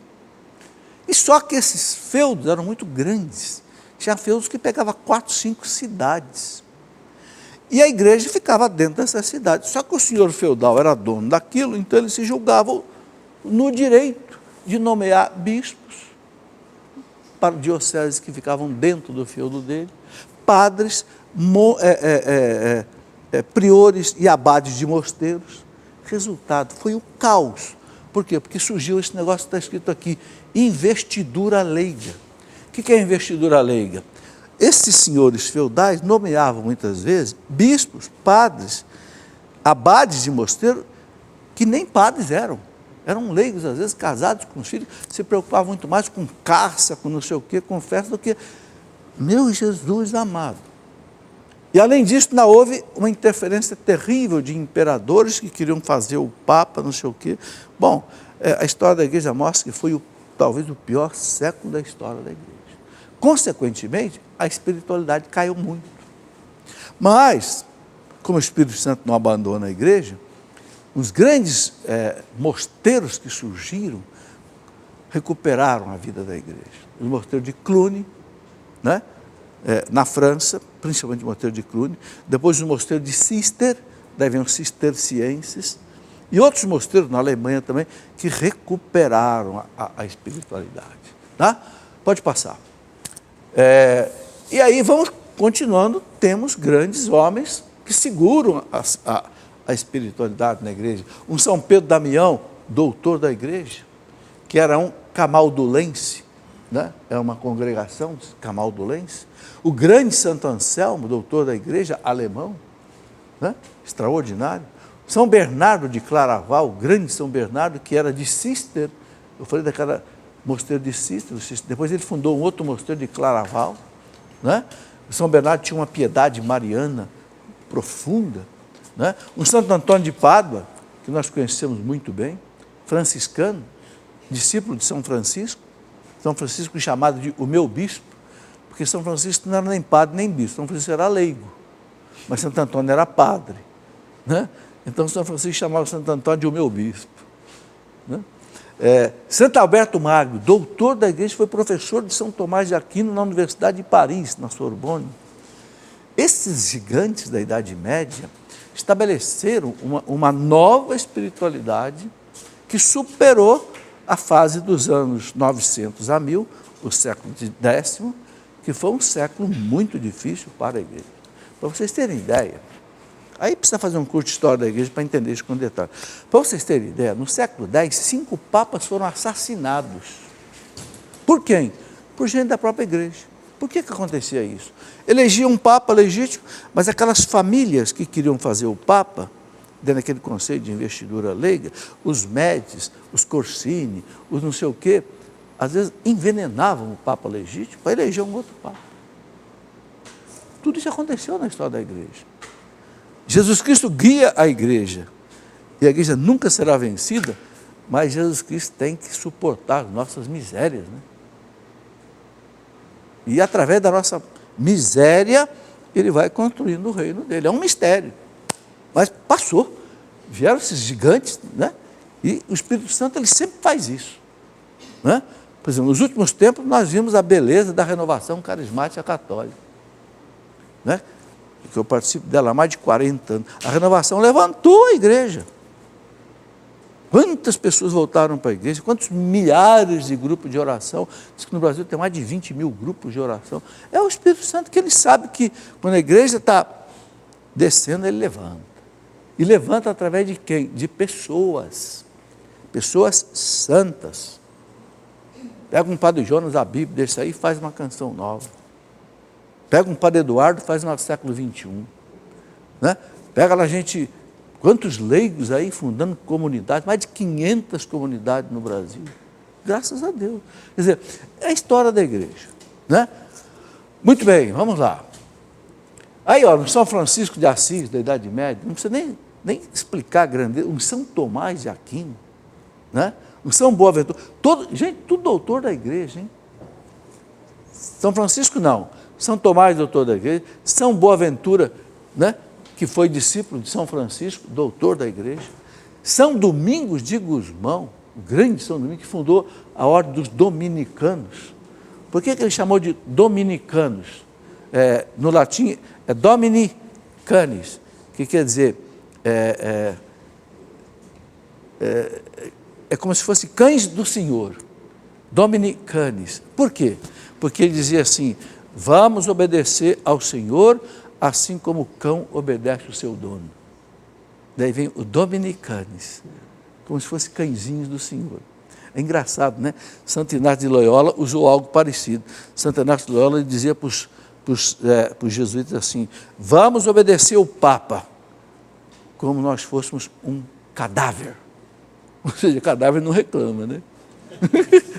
E só que esses feudos eram muito grandes. Tinha feudos que pegavam 4, 5 cidades. E a igreja ficava dentro dessa cidade. Só que o senhor feudal era dono daquilo, então ele se julgava no direito de nomear bispos para dioceses que ficavam dentro do feudo dele, padres, priores e abades de mosteiros. Resultado, foi o caos. Por quê? Porque surgiu esse negócio que está escrito aqui, investidura leiga. O que é investidura leiga? Esses senhores feudais nomeavam muitas vezes bispos, padres, abades de mosteiro, que nem padres eram leigos, às vezes casados com os filhos, se preocupavam muito mais com caça, com não sei o quê, com festa, do que, meu Jesus amado. E além disso, ainda houve uma interferência terrível de imperadores que queriam fazer o Papa, não sei o quê. Bom, a história da igreja mostra que foi talvez o pior século da história da igreja. Consequentemente, a espiritualidade caiu muito. Mas, como o Espírito Santo não abandona a igreja, os grandes mosteiros que surgiram recuperaram a vida da igreja. O mosteiro de Cluny, né? Na França, principalmente o mosteiro de Cluny, depois o mosteiro de Cister, daí vem os cistercienses, e outros mosteiros na Alemanha também, que recuperaram a espiritualidade. Tá? Pode passar. E aí vamos continuando, temos grandes homens que seguram a espiritualidade na igreja. Um São Pedro Damião, doutor da igreja, que era um camaldulense, né? É uma congregação camaldulense. O grande Santo Anselmo, doutor da igreja, alemão, né? Extraordinário. São Bernardo de Claraval, o grande São Bernardo, que era de Cister. Eu falei daquela mosteiro de Cister, depois ele fundou um outro mosteiro de Claraval, né? O São Bernardo tinha uma piedade mariana profunda, né? Um Santo Antônio de Pádua, que nós conhecemos muito bem, franciscano, discípulo de São Francisco chamado de o meu bispo, porque São Francisco não era nem padre nem bispo, São Francisco era leigo, mas Santo Antônio era padre, né? Então São Francisco chamava Santo Antônio de o meu bispo, né? Santo Alberto Magno, doutor da igreja, foi professor de São Tomás de Aquino na Universidade de Paris, na Sorbonne. Esses gigantes da Idade Média estabeleceram uma nova espiritualidade que superou a fase dos anos 900 a 1000, o século X, que foi um século muito difícil para a igreja. Para vocês terem ideia, aí precisa fazer um curso de história da igreja para entender isso com detalhe. Para vocês terem ideia, no século X, 5 papas foram assassinados. Por quem? Por gente da própria igreja. Por que acontecia isso? Elegia um papa legítimo, mas aquelas famílias que queriam fazer o papa, dentro daquele conceito de investidura leiga, os Médici, os Corsini, os não sei o quê, às vezes envenenavam o papa legítimo para eleger um outro papa. Tudo isso aconteceu na história da igreja. Jesus Cristo guia a igreja, e a igreja nunca será vencida, mas Jesus Cristo tem que suportar nossas misérias, né? E através da nossa miséria, ele vai construindo o reino dele. É um mistério. Mas passou. Vieram esses gigantes, né? E o Espírito Santo, ele sempre faz isso, né? Por exemplo, nos últimos tempos, nós vimos a beleza da renovação carismática católica, né? que eu participo dela há mais de 40 anos, a renovação levantou a igreja. Quantas pessoas voltaram para a igreja, quantos milhares de grupos de oração. Diz que no Brasil tem mais de 20 mil grupos de oração. É o Espírito Santo que ele sabe que quando a igreja está descendo, ele levanta. E levanta através de quem? De pessoas. Pessoas santas. Pega um padre Jonas da Bíblia, deixa aí e faz uma canção nova. Pega um padre Eduardo, faz no século XXI. Né? Pega lá gente, quantos leigos aí fundando comunidades, mais de 500 comunidades no Brasil. Graças a Deus. Quer dizer, é a história da igreja. Né? Muito bem, vamos lá. Aí, ó, no São Francisco de Assis, da Idade Média, não precisa nem explicar a grandeza, o São Tomás de Aquino, né? O São Boaventura, gente, tudo doutor da igreja, hein? São Francisco não, São Tomás, doutor da igreja, São Boaventura, né? Que foi discípulo de São Francisco, doutor da igreja, São Domingos de Gusmão, o grande São Domingos, que fundou a ordem dos dominicanos. Por que ele chamou de dominicanos? No latim é Domini Canis, que quer dizer, é como se fosse cães do Senhor, Domini Canis. Por quê? Porque ele dizia assim, vamos obedecer ao Senhor, assim como o cão obedece o seu dono. Daí vem o Domini Canis, como se fosse cãezinhos do Senhor. É engraçado, né? Santo Inácio de Loyola usou algo parecido. Santo Inácio de Loyola dizia para os jesuítas assim, vamos obedecer ao Papa, como nós fôssemos um cadáver. Ou seja, cadáver não reclama, né?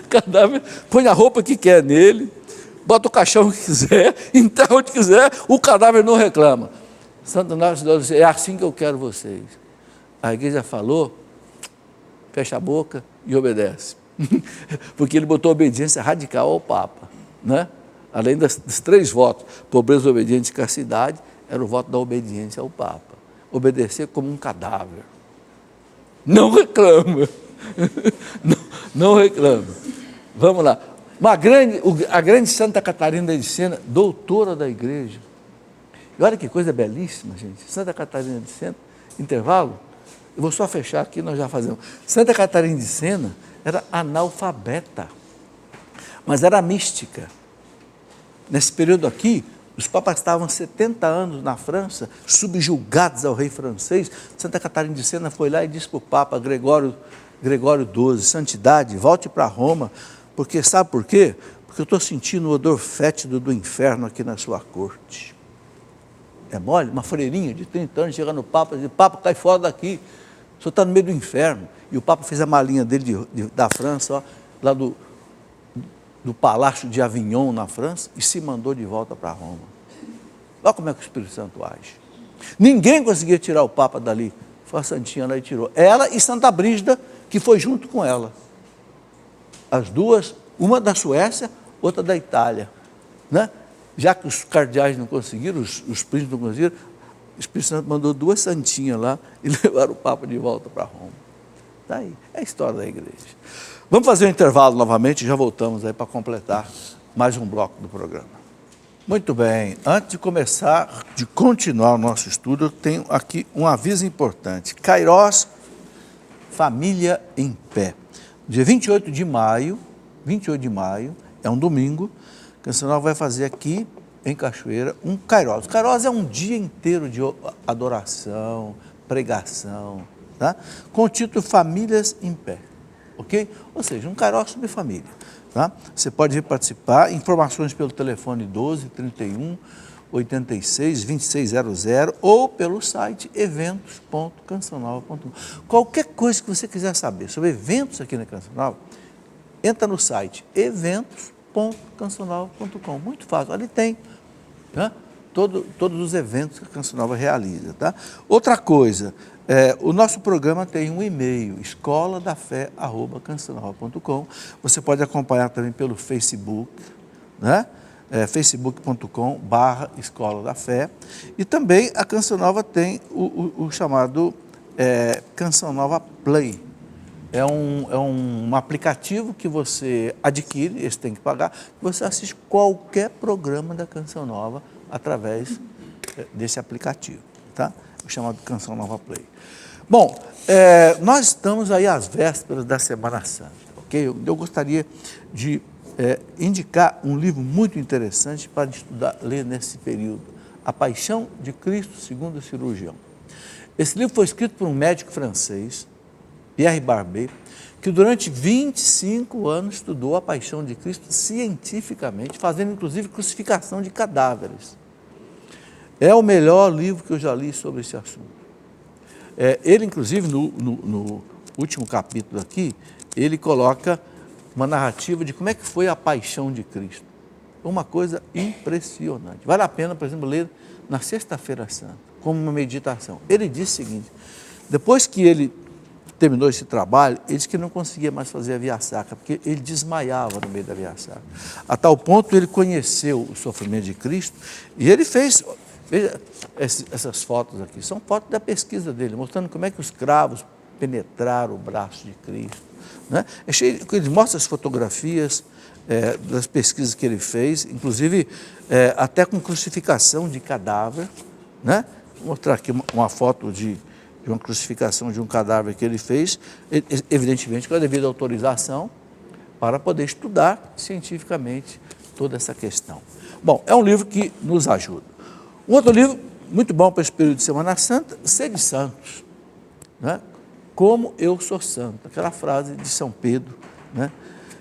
Cadáver põe a roupa que quer nele, bota o caixão que quiser, enterra onde quiser, o cadáver não reclama. Santo Inácio de Loyola disse, é assim que eu quero vocês. A igreja falou, fecha a boca e obedece. Porque ele botou obediência radical ao Papa, né? Além dos 3 votos, pobreza, obediência e castidade, era o voto da obediência ao Papa. Obedecer como um cadáver. Não reclama. Não reclama. Vamos lá. A grande Santa Catarina de Sena, doutora da igreja. E olha que coisa belíssima, gente. Santa Catarina de Sena, intervalo, eu vou só fechar aqui, nós já fazemos. Santa Catarina de Sena era analfabeta, mas era mística. Nesse período aqui, os papas estavam 70 anos na França, subjugados ao rei francês. Santa Catarina de Sena foi lá e disse para o Papa Gregório XII, santidade, volte para Roma, porque sabe por quê? Porque eu estou sentindo o odor fétido do inferno aqui na sua corte. É mole? Uma freirinha de 30 anos chegando no Papa e diz, Papa, cai fora daqui, o senhor está no meio do inferno. E o Papa fez a malinha dele da França, ó, lá do Palácio de Avignon, na França, e se mandou de volta para Roma. Olha como é que o Espírito Santo age. Ninguém conseguia tirar o Papa dali. Foi a Santinha lá e tirou. Ela e Santa Brígida, que foi junto com ela. As duas, uma da Suécia, outra da Itália. Né? Já que os cardeais não conseguiram, os príncipes não conseguiram, o Espírito Santo mandou 2 santinhas lá e levaram o Papa de volta para Roma. Está aí, é a história da igreja. Vamos fazer um intervalo novamente e já voltamos aí para completar mais um bloco do programa. Muito bem, antes de continuar o nosso estudo, eu tenho aqui um aviso importante. Kairós, Família em Pé. Dia 28 de maio, é um domingo, a Canção Nova vai fazer aqui em Cachoeira um Kairós. Kairós é um dia inteiro de adoração, pregação, tá? Com o título Famílias em Pé. Ok? Ou seja, um Kairós sobre família. Tá? Você pode vir participar, informações pelo telefone 12 31 86 2600 ou pelo site eventos.cançãonova.com. Qualquer coisa que você quiser saber sobre eventos aqui na Canção Nova, entra no site eventos.cançãonova.com. Muito fácil, ali tem, né? Todos os eventos que a Canção Nova realiza. Tá? Outra coisa, o nosso programa tem um e-mail, escoladafé@cançãonova.com. Você pode acompanhar também pelo Facebook, né? facebook.com/Escola da Fé. E também a Canção Nova tem o chamado Canção Nova Play. É um aplicativo que você adquire, esse tem que pagar, você assiste qualquer programa da Canção Nova através desse aplicativo, tá? O chamado Canção Nova Play. Bom, nós estamos aí às vésperas da Semana Santa, ok? Eu gostaria de indicar um livro muito interessante para estudar, ler nesse período, A Paixão de Cristo segundo o Cirurgião. Esse livro foi escrito por um médico francês, Pierre Barbet, que durante 25 anos estudou a Paixão de Cristo cientificamente, fazendo inclusive crucificação de cadáveres. É o melhor livro que eu já li sobre esse assunto. Ele, inclusive, no último capítulo aqui, ele coloca uma narrativa de como é que foi a paixão de Cristo. Uma coisa impressionante. Vale a pena, por exemplo, ler na Sexta-feira Santa, como uma meditação. Ele disse o seguinte: depois que ele terminou esse trabalho, ele disse que não conseguia mais fazer a via sacra, porque ele desmaiava no meio da via sacra. A tal ponto ele conheceu o sofrimento de Cristo e ele fez, veja essas fotos aqui, são fotos da pesquisa dele, mostrando como é que os cravos penetraram o braço de Cristo. Né? Ele mostra as fotografias das pesquisas que ele fez, inclusive até com crucificação de cadáver. Né? Vou mostrar aqui uma foto de uma crucificação de um cadáver que ele fez, evidentemente com a devida autorização, para poder estudar cientificamente toda essa questão. Bom, é um livro que nos ajuda. Um outro livro muito bom para esse período de Semana Santa, Sede Santos, né? Como eu sou santo, aquela frase de São Pedro, né?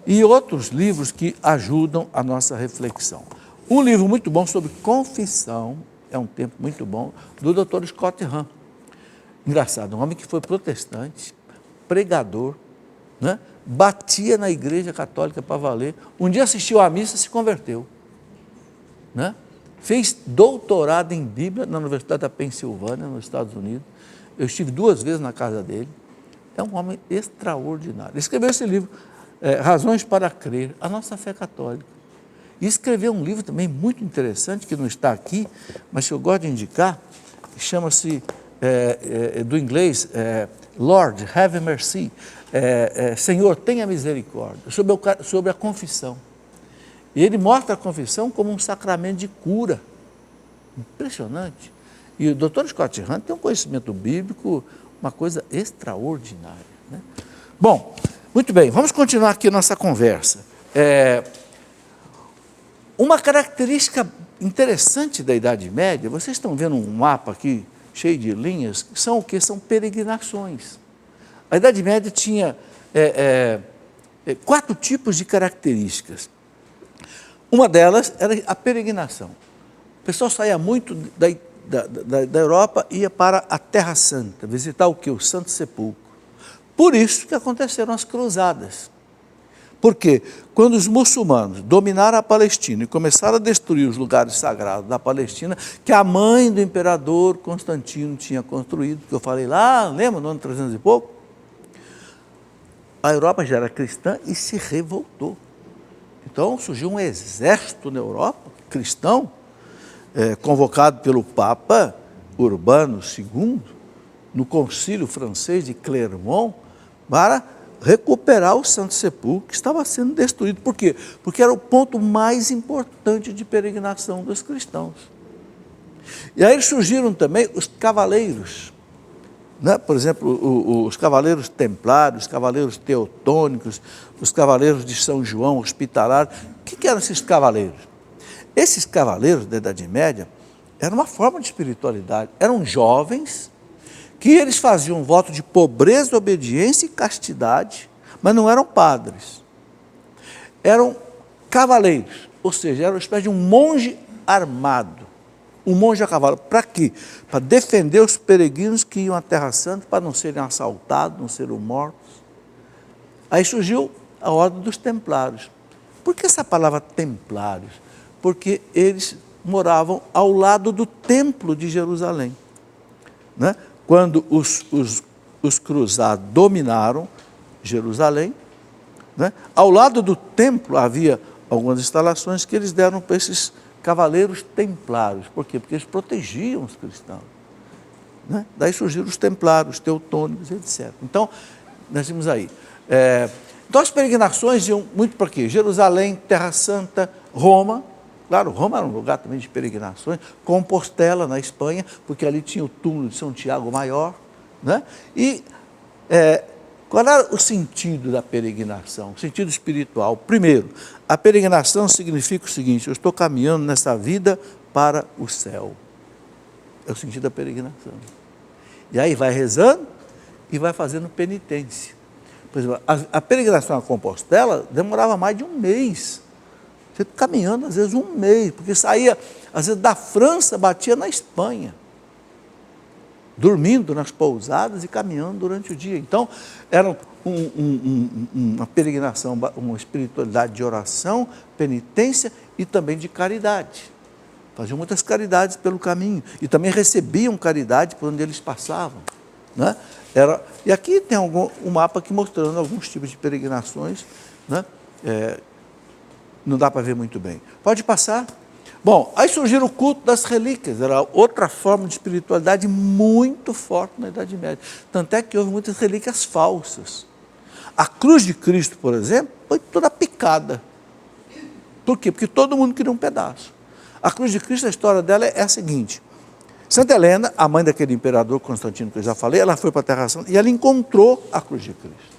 E outros livros que ajudam a nossa reflexão. Um livro muito bom sobre confissão, é um tempo muito bom, do Dr. Scott Hahn. Engraçado, um homem que foi protestante, pregador, né? Batia na igreja católica para valer. Um dia assistiu à missa e se converteu. Né? Fez doutorado em Bíblia na Universidade da Pensilvânia, nos Estados Unidos. Eu estive 2 vezes na casa dele. É um homem extraordinário. Ele escreveu esse livro, Razões para Crer, a nossa fé católica. E escreveu um livro também muito interessante, que não está aqui, mas que eu gosto de indicar, que chama-se, do inglês, Lord, have mercy, Senhor, tenha misericórdia, sobre a confissão. E ele mostra a confissão como um sacramento de cura. Impressionante. E o Dr. Scott Hahn tem um conhecimento bíblico, uma coisa extraordinária. Né? Bom, muito bem, vamos continuar aqui a nossa conversa. Uma característica interessante da Idade Média, vocês estão vendo um mapa aqui, cheio de linhas, são o quê? São peregrinações. A Idade Média tinha 4 tipos de características. Uma delas era a peregrinação. O pessoal saía muito da Europa, ia para a Terra Santa, visitar o quê? O Santo Sepulcro. Por isso que aconteceram as cruzadas. Porque quando os muçulmanos dominaram a Palestina e começaram a destruir os lugares sagrados da Palestina, que a mãe do imperador Constantino tinha construído, que eu falei lá, lembra, no ano 300 e pouco? A Europa já era cristã e se revoltou. Então surgiu um exército na Europa, cristão, convocado pelo Papa Urbano II, no concílio francês de Clermont, para recuperar o Santo Sepulcro, que estava sendo destruído. Por quê? Porque era o ponto mais importante de peregrinação dos cristãos. E aí surgiram também os cavaleiros, né? Por exemplo, os cavaleiros templários, os cavaleiros teutônicos, os cavaleiros de São João, hospitalários. O que eram esses cavaleiros? Esses cavaleiros da Idade Média eram uma forma de espiritualidade, eram jovens que eles faziam um voto de pobreza, obediência e castidade, mas não eram padres. Eram cavaleiros, ou seja, eram uma espécie de um monge armado, um monge a cavalo. Para quê? Para defender os peregrinos que iam à Terra Santa, para não serem assaltados, não serem mortos. Aí surgiu a ordem dos templários. Por que essa palavra templários? Porque eles moravam ao lado do templo de Jerusalém. Né? Quando os cruzados dominaram Jerusalém, né? Ao lado do templo havia algumas instalações que eles deram para esses cavaleiros templários. Por quê? Porque eles protegiam os cristãos. Né? Daí surgiram os templários, teutônicos, etc. Então, nós temos aí. Então, as peregrinações iam muito para quê? Jerusalém, Terra Santa, Roma, Claro, Roma era um lugar também de peregrinações, Compostela, na Espanha, porque ali tinha o túmulo de São Tiago Maior, né? E qual era o sentido da peregrinação? O sentido espiritual. Primeiro, a peregrinação significa o seguinte: eu estou caminhando nessa vida para o céu. É o sentido da peregrinação. E aí vai rezando e vai fazendo penitência. Por exemplo, a peregrinação a Compostela demorava mais de um mês. Você caminhando, às vezes, um mês, porque saía, às vezes, da França, batia na Espanha, dormindo nas pousadas e caminhando durante o dia. Então, era uma peregrinação, uma espiritualidade de oração, penitência e também de caridade. Faziam muitas caridades pelo caminho e também recebiam caridade por onde eles passavam, né? E aqui tem um mapa aqui mostrando alguns tipos de peregrinações, né? Não dá para ver muito bem. Pode passar? Bom, aí surgiu o culto das relíquias, era outra forma de espiritualidade muito forte na Idade Média. Tanto é que houve muitas relíquias falsas. A cruz de Cristo, por exemplo, foi toda picada. Por quê? Porque todo mundo queria um pedaço. A cruz de Cristo, a história dela é a seguinte: Santa Helena, a mãe daquele imperador Constantino que eu já falei, ela foi para a Terra Santa e ela encontrou a cruz de Cristo.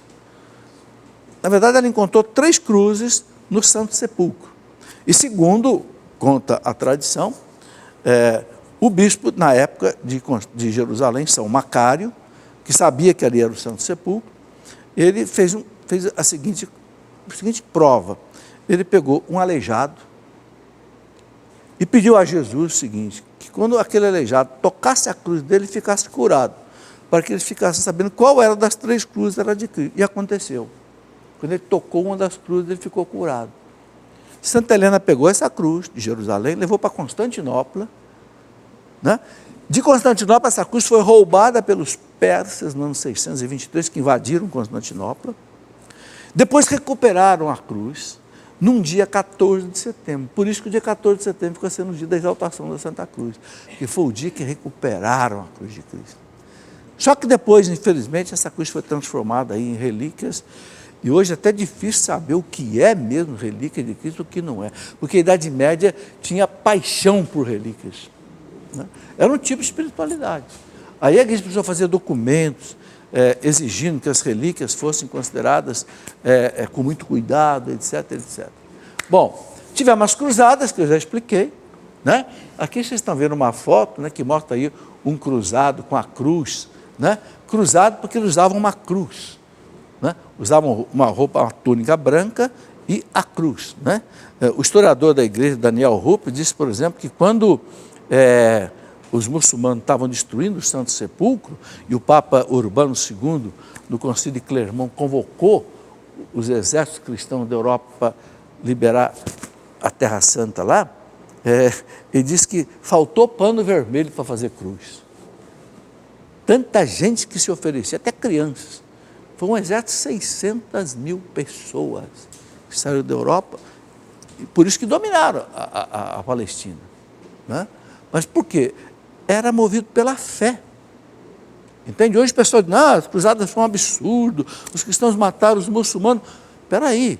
Na verdade, ela encontrou 3 cruzes no Santo Sepulcro. E segundo conta a tradição, o bispo, na época de Jerusalém, São Macário, que sabia que ali era o Santo Sepulcro, ele fez a seguinte prova. Ele pegou um aleijado e pediu a Jesus o seguinte: que quando aquele aleijado tocasse a cruz dele, ficasse curado, para que ele ficasse sabendo qual era das 3 cruzes era de Cristo. E aconteceu. Quando ele tocou uma das cruzes, ele ficou curado. Santa Helena pegou essa cruz de Jerusalém, levou para Constantinopla, né? De Constantinopla, essa cruz foi roubada pelos persas no ano 623, que invadiram Constantinopla. Depois recuperaram a cruz num dia 14 de setembro. Por isso que o dia 14 de setembro ficou sendo o dia da exaltação da Santa Cruz, que foi o dia que recuperaram a cruz de Cristo. Só que depois, infelizmente, essa cruz foi transformada aí em relíquias. E hoje é até difícil saber o que é mesmo relíquia de Cristo e o que não é. Porque a Idade Média tinha paixão por relíquias, né? Era um tipo de espiritualidade. Aí a igreja precisou fazer documentos, exigindo que as relíquias fossem consideradas com muito cuidado, etc, etc. Bom, tivemos as cruzadas, que eu já expliquei, né? Aqui vocês estão vendo uma foto, né, que mostra aí um cruzado com a cruz, né? Cruzado porque eles usavam uma cruz, né? Usavam uma roupa, uma túnica branca e a cruz, né? O historiador da igreja, Daniel Rupp, disse, por exemplo, que quando os muçulmanos estavam destruindo o Santo Sepulcro e o Papa Urbano II, no Concílio de Clermont, convocou os exércitos cristãos da Europa para liberar a Terra Santa lá, ele disse que faltou pano vermelho para fazer cruz. Tanta gente que se oferecia, até crianças. Foi um exército de 600 mil pessoas que saíram da Europa, e por isso que dominaram a Palestina, né? Mas por quê? Era movido pela fé. Entende? Hoje o pessoal diz: não, as cruzadas foram um absurdo, os cristãos mataram os muçulmanos. Espera aí,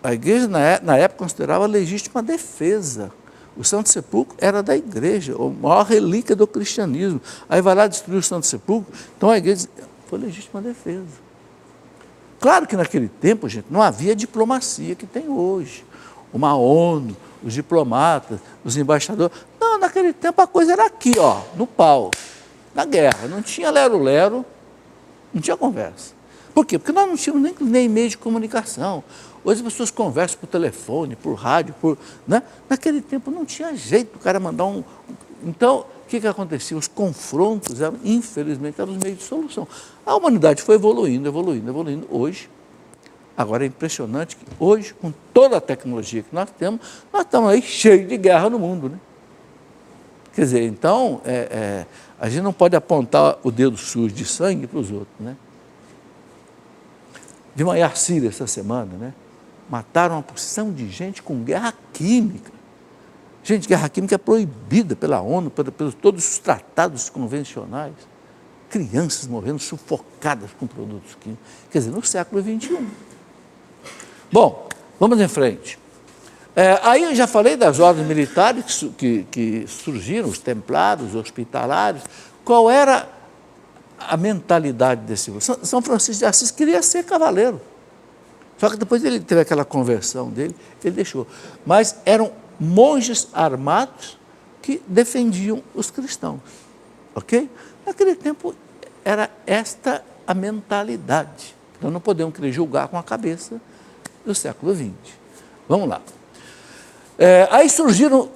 a igreja na época considerava legítima defesa. O Santo Sepulcro era da igreja, a maior relíquia do cristianismo. Aí vai lá destruir o Santo Sepulcro, então a igreja foi legítima defesa. Claro que naquele tempo, gente, não havia a diplomacia que tem hoje. Uma ONU, os diplomatas, os embaixadores. Não, naquele tempo a coisa era aqui, ó, no pau, na guerra. Não tinha lero-lero, não tinha conversa. Por quê? Porque nós não tínhamos nem meio de comunicação. Hoje as pessoas conversam por telefone, por rádio, né? Naquele tempo não tinha jeito do cara mandar um... Então, o que acontecia? Os confrontos, infelizmente, eram os meios de solução. A humanidade foi evoluindo. Hoje, agora é impressionante que hoje, com toda a tecnologia que nós estamos aí cheios de guerra no mundo, né? Quer dizer, então, a gente não pode apontar o dedo sujo de sangue para os outros, né? De manhã, a Síria, essa semana, né? Mataram uma porção de gente com guerra química. Gente, guerra química é proibida pela ONU, pelos todos os tratados convencionais. Crianças morrendo sufocadas com produtos químicos. Quer dizer, no século XXI. Bom, vamos em frente. Aí eu já falei das ordens militares que surgiram, os templários, os hospitalários. Qual era a mentalidade desse grupo? São Francisco de Assis queria ser cavaleiro. Só que depois ele teve aquela conversão dele, ele deixou. Mas eram monges armados que defendiam os cristãos. Ok? Naquele tempo era esta a mentalidade. Nós não podemos querer julgar com a cabeça do século XX. Vamos lá. Aí surgiram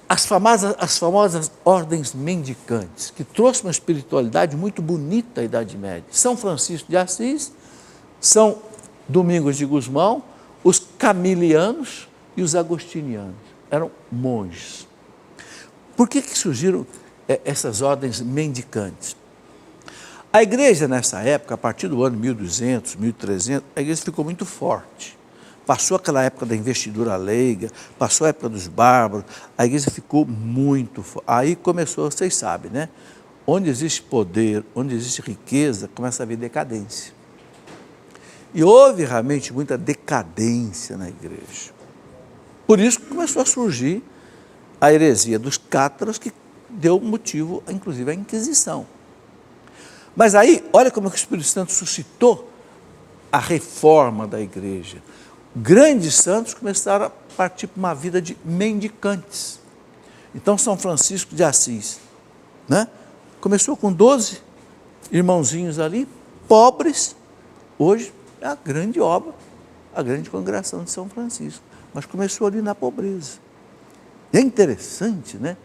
as famosas ordens mendicantes, que trouxe uma espiritualidade muito bonita à Idade Média. São Francisco de Assis, São Domingos de Gusmão, os camilianos e os agostinianos. Eram monges. Por que surgiram essas ordens mendicantes? A igreja, nessa época, a partir do ano 1200, 1300, a igreja ficou muito forte. Passou aquela época da investidura leiga, passou a época dos bárbaros, a igreja ficou muito forte. Aí começou, vocês sabem, né? Onde existe poder, onde existe riqueza, começa a haver decadência. E houve realmente muita decadência na igreja. Por isso que começou a surgir a heresia dos cátaros, que deu motivo, inclusive, à Inquisição. Mas aí, olha como que o Espírito Santo suscitou a reforma da igreja. Grandes santos começaram a partir para uma vida de mendicantes. Então, São Francisco de Assis, né? Começou com 12 irmãozinhos ali, pobres. Hoje é a grande obra, a grande congregação de São Francisco. Mas começou ali na pobreza. E é interessante, né?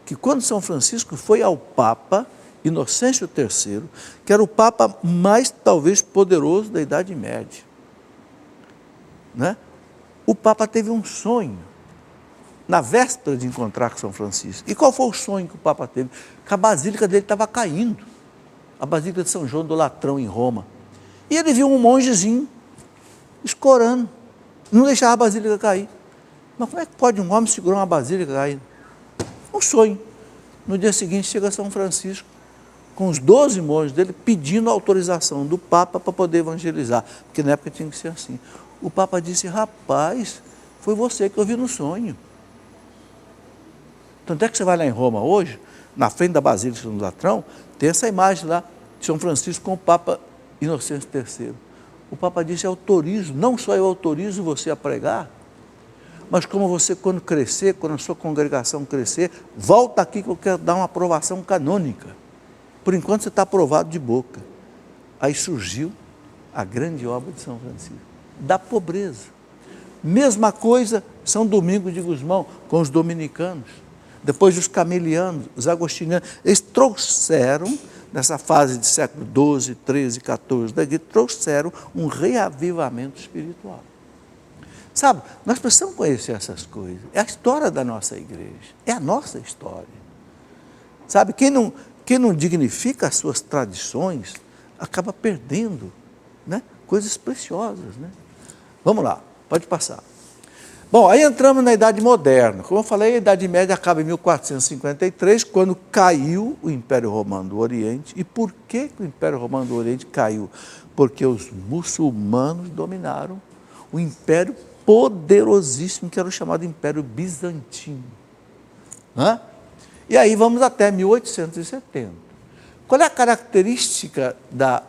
Que quando São Francisco foi ao Papa Inocêncio III, que era o Papa mais, talvez, poderoso da Idade Média, né? O Papa teve um sonho, na véspera de encontrar com São Francisco. E qual foi o sonho que o Papa teve? Que a basílica dele estava caindo, a Basílica de São João do Latrão, em Roma. E ele viu um mongezinho escorando, não deixava a basílica cair. Mas como é que pode um homem segurar uma basílica caindo? Um sonho. No dia seguinte chega São Francisco, com os 12 monges dele, pedindo autorização do Papa para poder evangelizar, porque na época tinha que ser assim. O Papa disse: rapaz, foi você que eu vi no sonho. Tanto é que você vai lá em Roma hoje, na frente da Basílica do Latrão, tem essa imagem lá de São Francisco com o Papa Inocêncio III. O Papa disse: autorizo, não só eu autorizo você a pregar, mas como você, quando crescer, quando a sua congregação crescer, volta aqui que eu quero dar uma aprovação canônica. Por enquanto você está aprovado de boca. Aí surgiu a grande obra de São Francisco, da pobreza. Mesma coisa São Domingos de Gusmão, com os dominicanos. Depois os camilianos, os agostinianos. Eles trouxeram, nessa fase de século XII, XIII, XIV da igreja, trouxeram um reavivamento espiritual. Sabe, nós precisamos conhecer essas coisas. É a história da nossa igreja, é a nossa história. Sabe, quem não dignifica as suas tradições, acaba perdendo, né, coisas preciosas, né? Vamos lá, pode passar. Bom, aí entramos na Idade Moderna. Como eu falei, a Idade Média acaba em 1453, quando caiu o Império Romano do Oriente. E por que o Império Romano do Oriente caiu? Porque os muçulmanos dominaram o Império poderosíssimo, que era o chamado Império Bizantino. Hã? E aí vamos até 1870. Qual é a característica da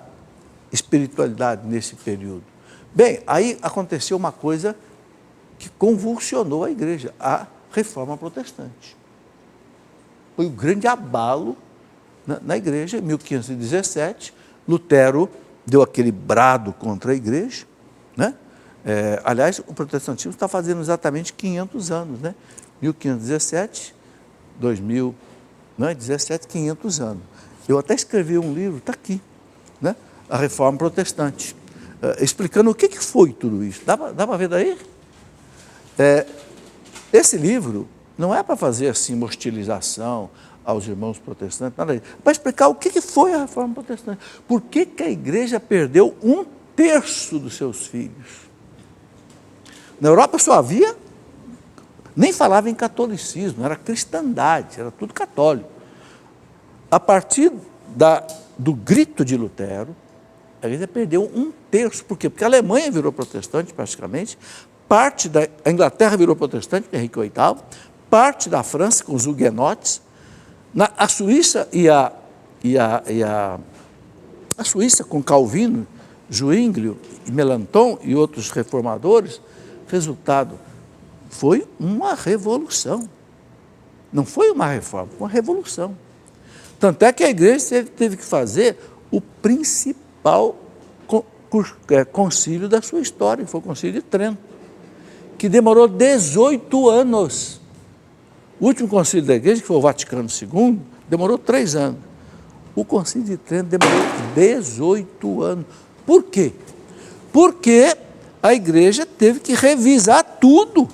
espiritualidade nesse período? Bem, aí aconteceu uma coisa que convulsionou a igreja, a Reforma Protestante. Foi um grande abalo na igreja. Em 1517, Lutero deu aquele brado contra a igreja, né? Aliás, o protestantismo está fazendo exatamente 500 anos, né? 1517, 2017, 500 anos. Eu até escrevi um livro, está aqui, né? A Reforma Protestante, explicando o que foi tudo isso. Dá para ver daí? Esse livro não é para fazer assim uma hostilização aos irmãos protestantes, nada disso. Para explicar o que foi a Reforma Protestante. Por que a igreja perdeu 1/3 dos seus filhos? Na Europa só havia, nem falava em catolicismo, era cristandade, era tudo católico. A partir do grito de Lutero, a igreja perdeu 1/3. Por quê? Porque a Alemanha virou protestante praticamente, parte da Inglaterra virou protestante, com Henrique VIII, parte da França com os huguenotes, a Suíça a Suíça com Calvino, Zwinglio, Melanchthon e outros reformadores. Resultado, foi uma revolução. Não foi uma reforma, foi uma revolução. Tanto é que a igreja teve que fazer o principal concílio da sua história, foi o concílio de Trento, que demorou 18 anos. O último concílio da igreja, que foi o Vaticano II, demorou 3 anos. O concílio de Trento demorou 18 anos. Por quê? Porque a igreja teve que revisar tudo.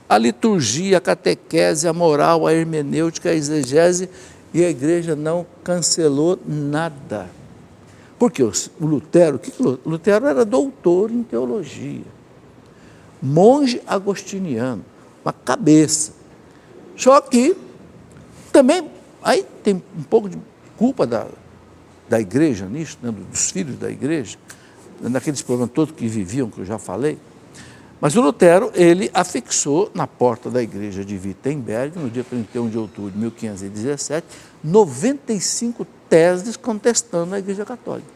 A liturgia, a catequese, a moral, a hermenêutica, a exegese, e a igreja não cancelou nada. Porque o Lutero, Lutero era doutor em teologia, monge agostiniano, uma cabeça. Só que também, aí tem um pouco de culpa da igreja nisso, né, dos filhos da igreja, naqueles problemas todos que viviam, que eu já falei. Mas o Lutero, ele afixou na porta da igreja de Wittenberg, no dia 31 de outubro de 1517, 95 teses contestando a igreja católica.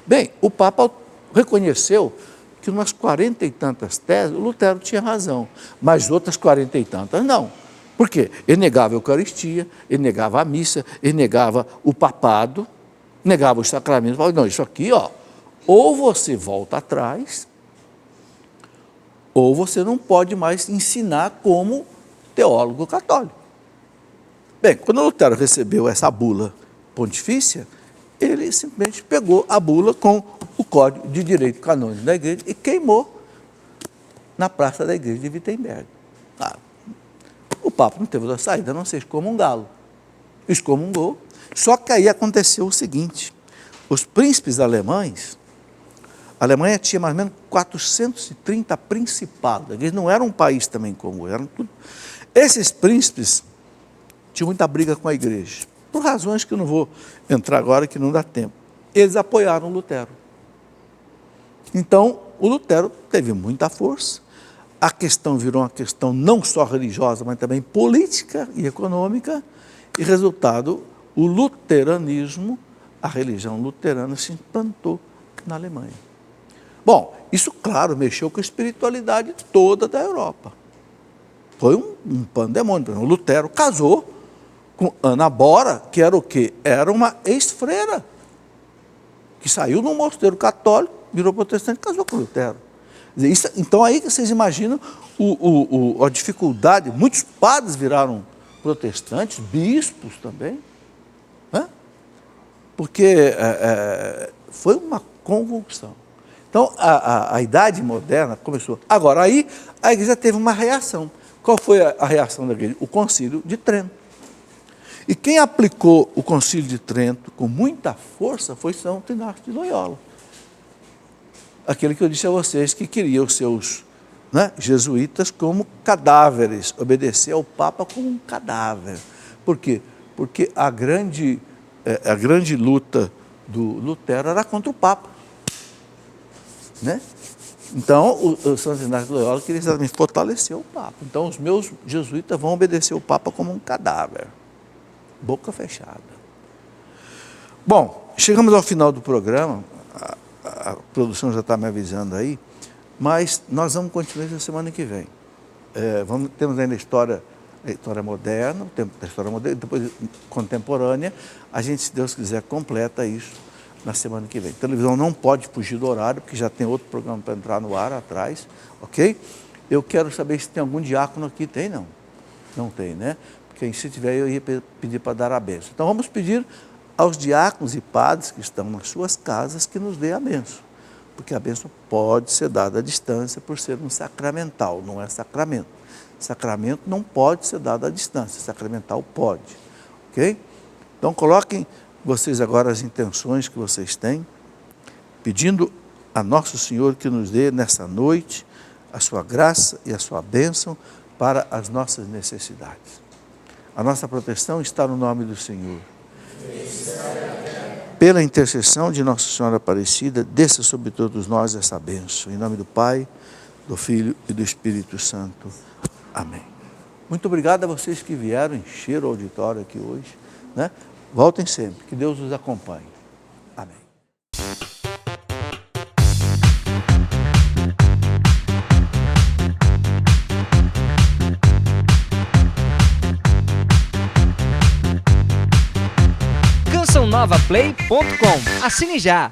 Bem, o Papa reconheceu que umas 40 e tantas teses, o Lutero tinha razão, mas outras 40 e tantas não. Por quê? Ele negava a Eucaristia, ele negava a missa, ele negava o papado, negava os sacramentos. Falava, não, isso aqui, ou você volta atrás, ou você não pode mais ensinar como teólogo católico. Bem, quando Lutero recebeu essa bula pontifícia, ele simplesmente pegou a bula com o Código de Direito Canônico da igreja e queimou na praça da igreja de Wittenberg. O Papa não teve outra saída, a não ser excomungá-lo. Excomungou, só que aí aconteceu o seguinte, os príncipes alemães, a Alemanha tinha mais ou menos 430 principados, eles não eram um país também como eram tudo. Esses príncipes tinham muita briga com a igreja, por razões que eu não vou entrar agora, que não dá tempo. Eles apoiaram Lutero. Então, o Lutero teve muita força, a questão virou uma questão não só religiosa, mas também política e econômica, e resultado, o luteranismo, a religião luterana se implantou na Alemanha. Bom, isso, claro, mexeu com a espiritualidade toda da Europa. Foi um pandemônio. O Lutero casou com Ana Bora, que era o quê? Era uma ex-freira, que saiu num mosteiro católico, virou protestante e casou com Lutero. Isso, então, aí que vocês imaginam a dificuldade. Muitos padres viraram protestantes, bispos também, né? Porque foi uma convulsão. Então, a Idade Moderna começou. Agora, aí a igreja teve uma reação. Qual foi a reação da igreja? O Concílio de Trento. E quem aplicou o Concílio de Trento com muita força foi São Inácio de Loyola. Aquele que eu disse a vocês que queria os seus jesuítas como cadáveres, obedecer ao Papa como um cadáver. Por quê? Porque a grande luta do Lutero era contra o Papa. Né? Então, o São Inácio de Loyola queria exatamente fortalecer o Papa. Então, os meus jesuítas vão obedecer o Papa como um cadáver. Boca fechada. Bom, chegamos ao final do programa, a produção já está me avisando aí, mas nós vamos continuar na semana que vem. Temos ainda a história moderna, o tempo da história moderna, depois contemporânea. A gente, se Deus quiser, completa isso na semana que vem. A televisão não pode fugir do horário, porque já tem outro programa para entrar no ar atrás, ok? Eu quero saber se tem algum diácono aqui. Tem, não? Não tem, né? Porque se tiver, eu ia pedir para dar a bênção. Então, vamos pedir aos diáconos e padres que estão nas suas casas que nos dê a bênção. Porque a bênção pode ser dada à distância por ser um sacramental, não é sacramento. Sacramento não pode ser dado à distância, sacramental pode, ok? Então, coloquem vocês agora as intenções que vocês têm, pedindo a Nosso Senhor que nos dê nessa noite a sua graça e a sua bênção para as nossas necessidades. A nossa proteção está no nome do Senhor. Pela intercessão de Nossa Senhora Aparecida, desça sobre todos nós essa bênção. Em nome do Pai, do Filho e do Espírito Santo. Amém. Muito obrigado a vocês que vieram encher o auditório aqui hoje, né? Voltem sempre, que Deus os acompanhe. Amém. CançãoNovaPlay.com. Assine já!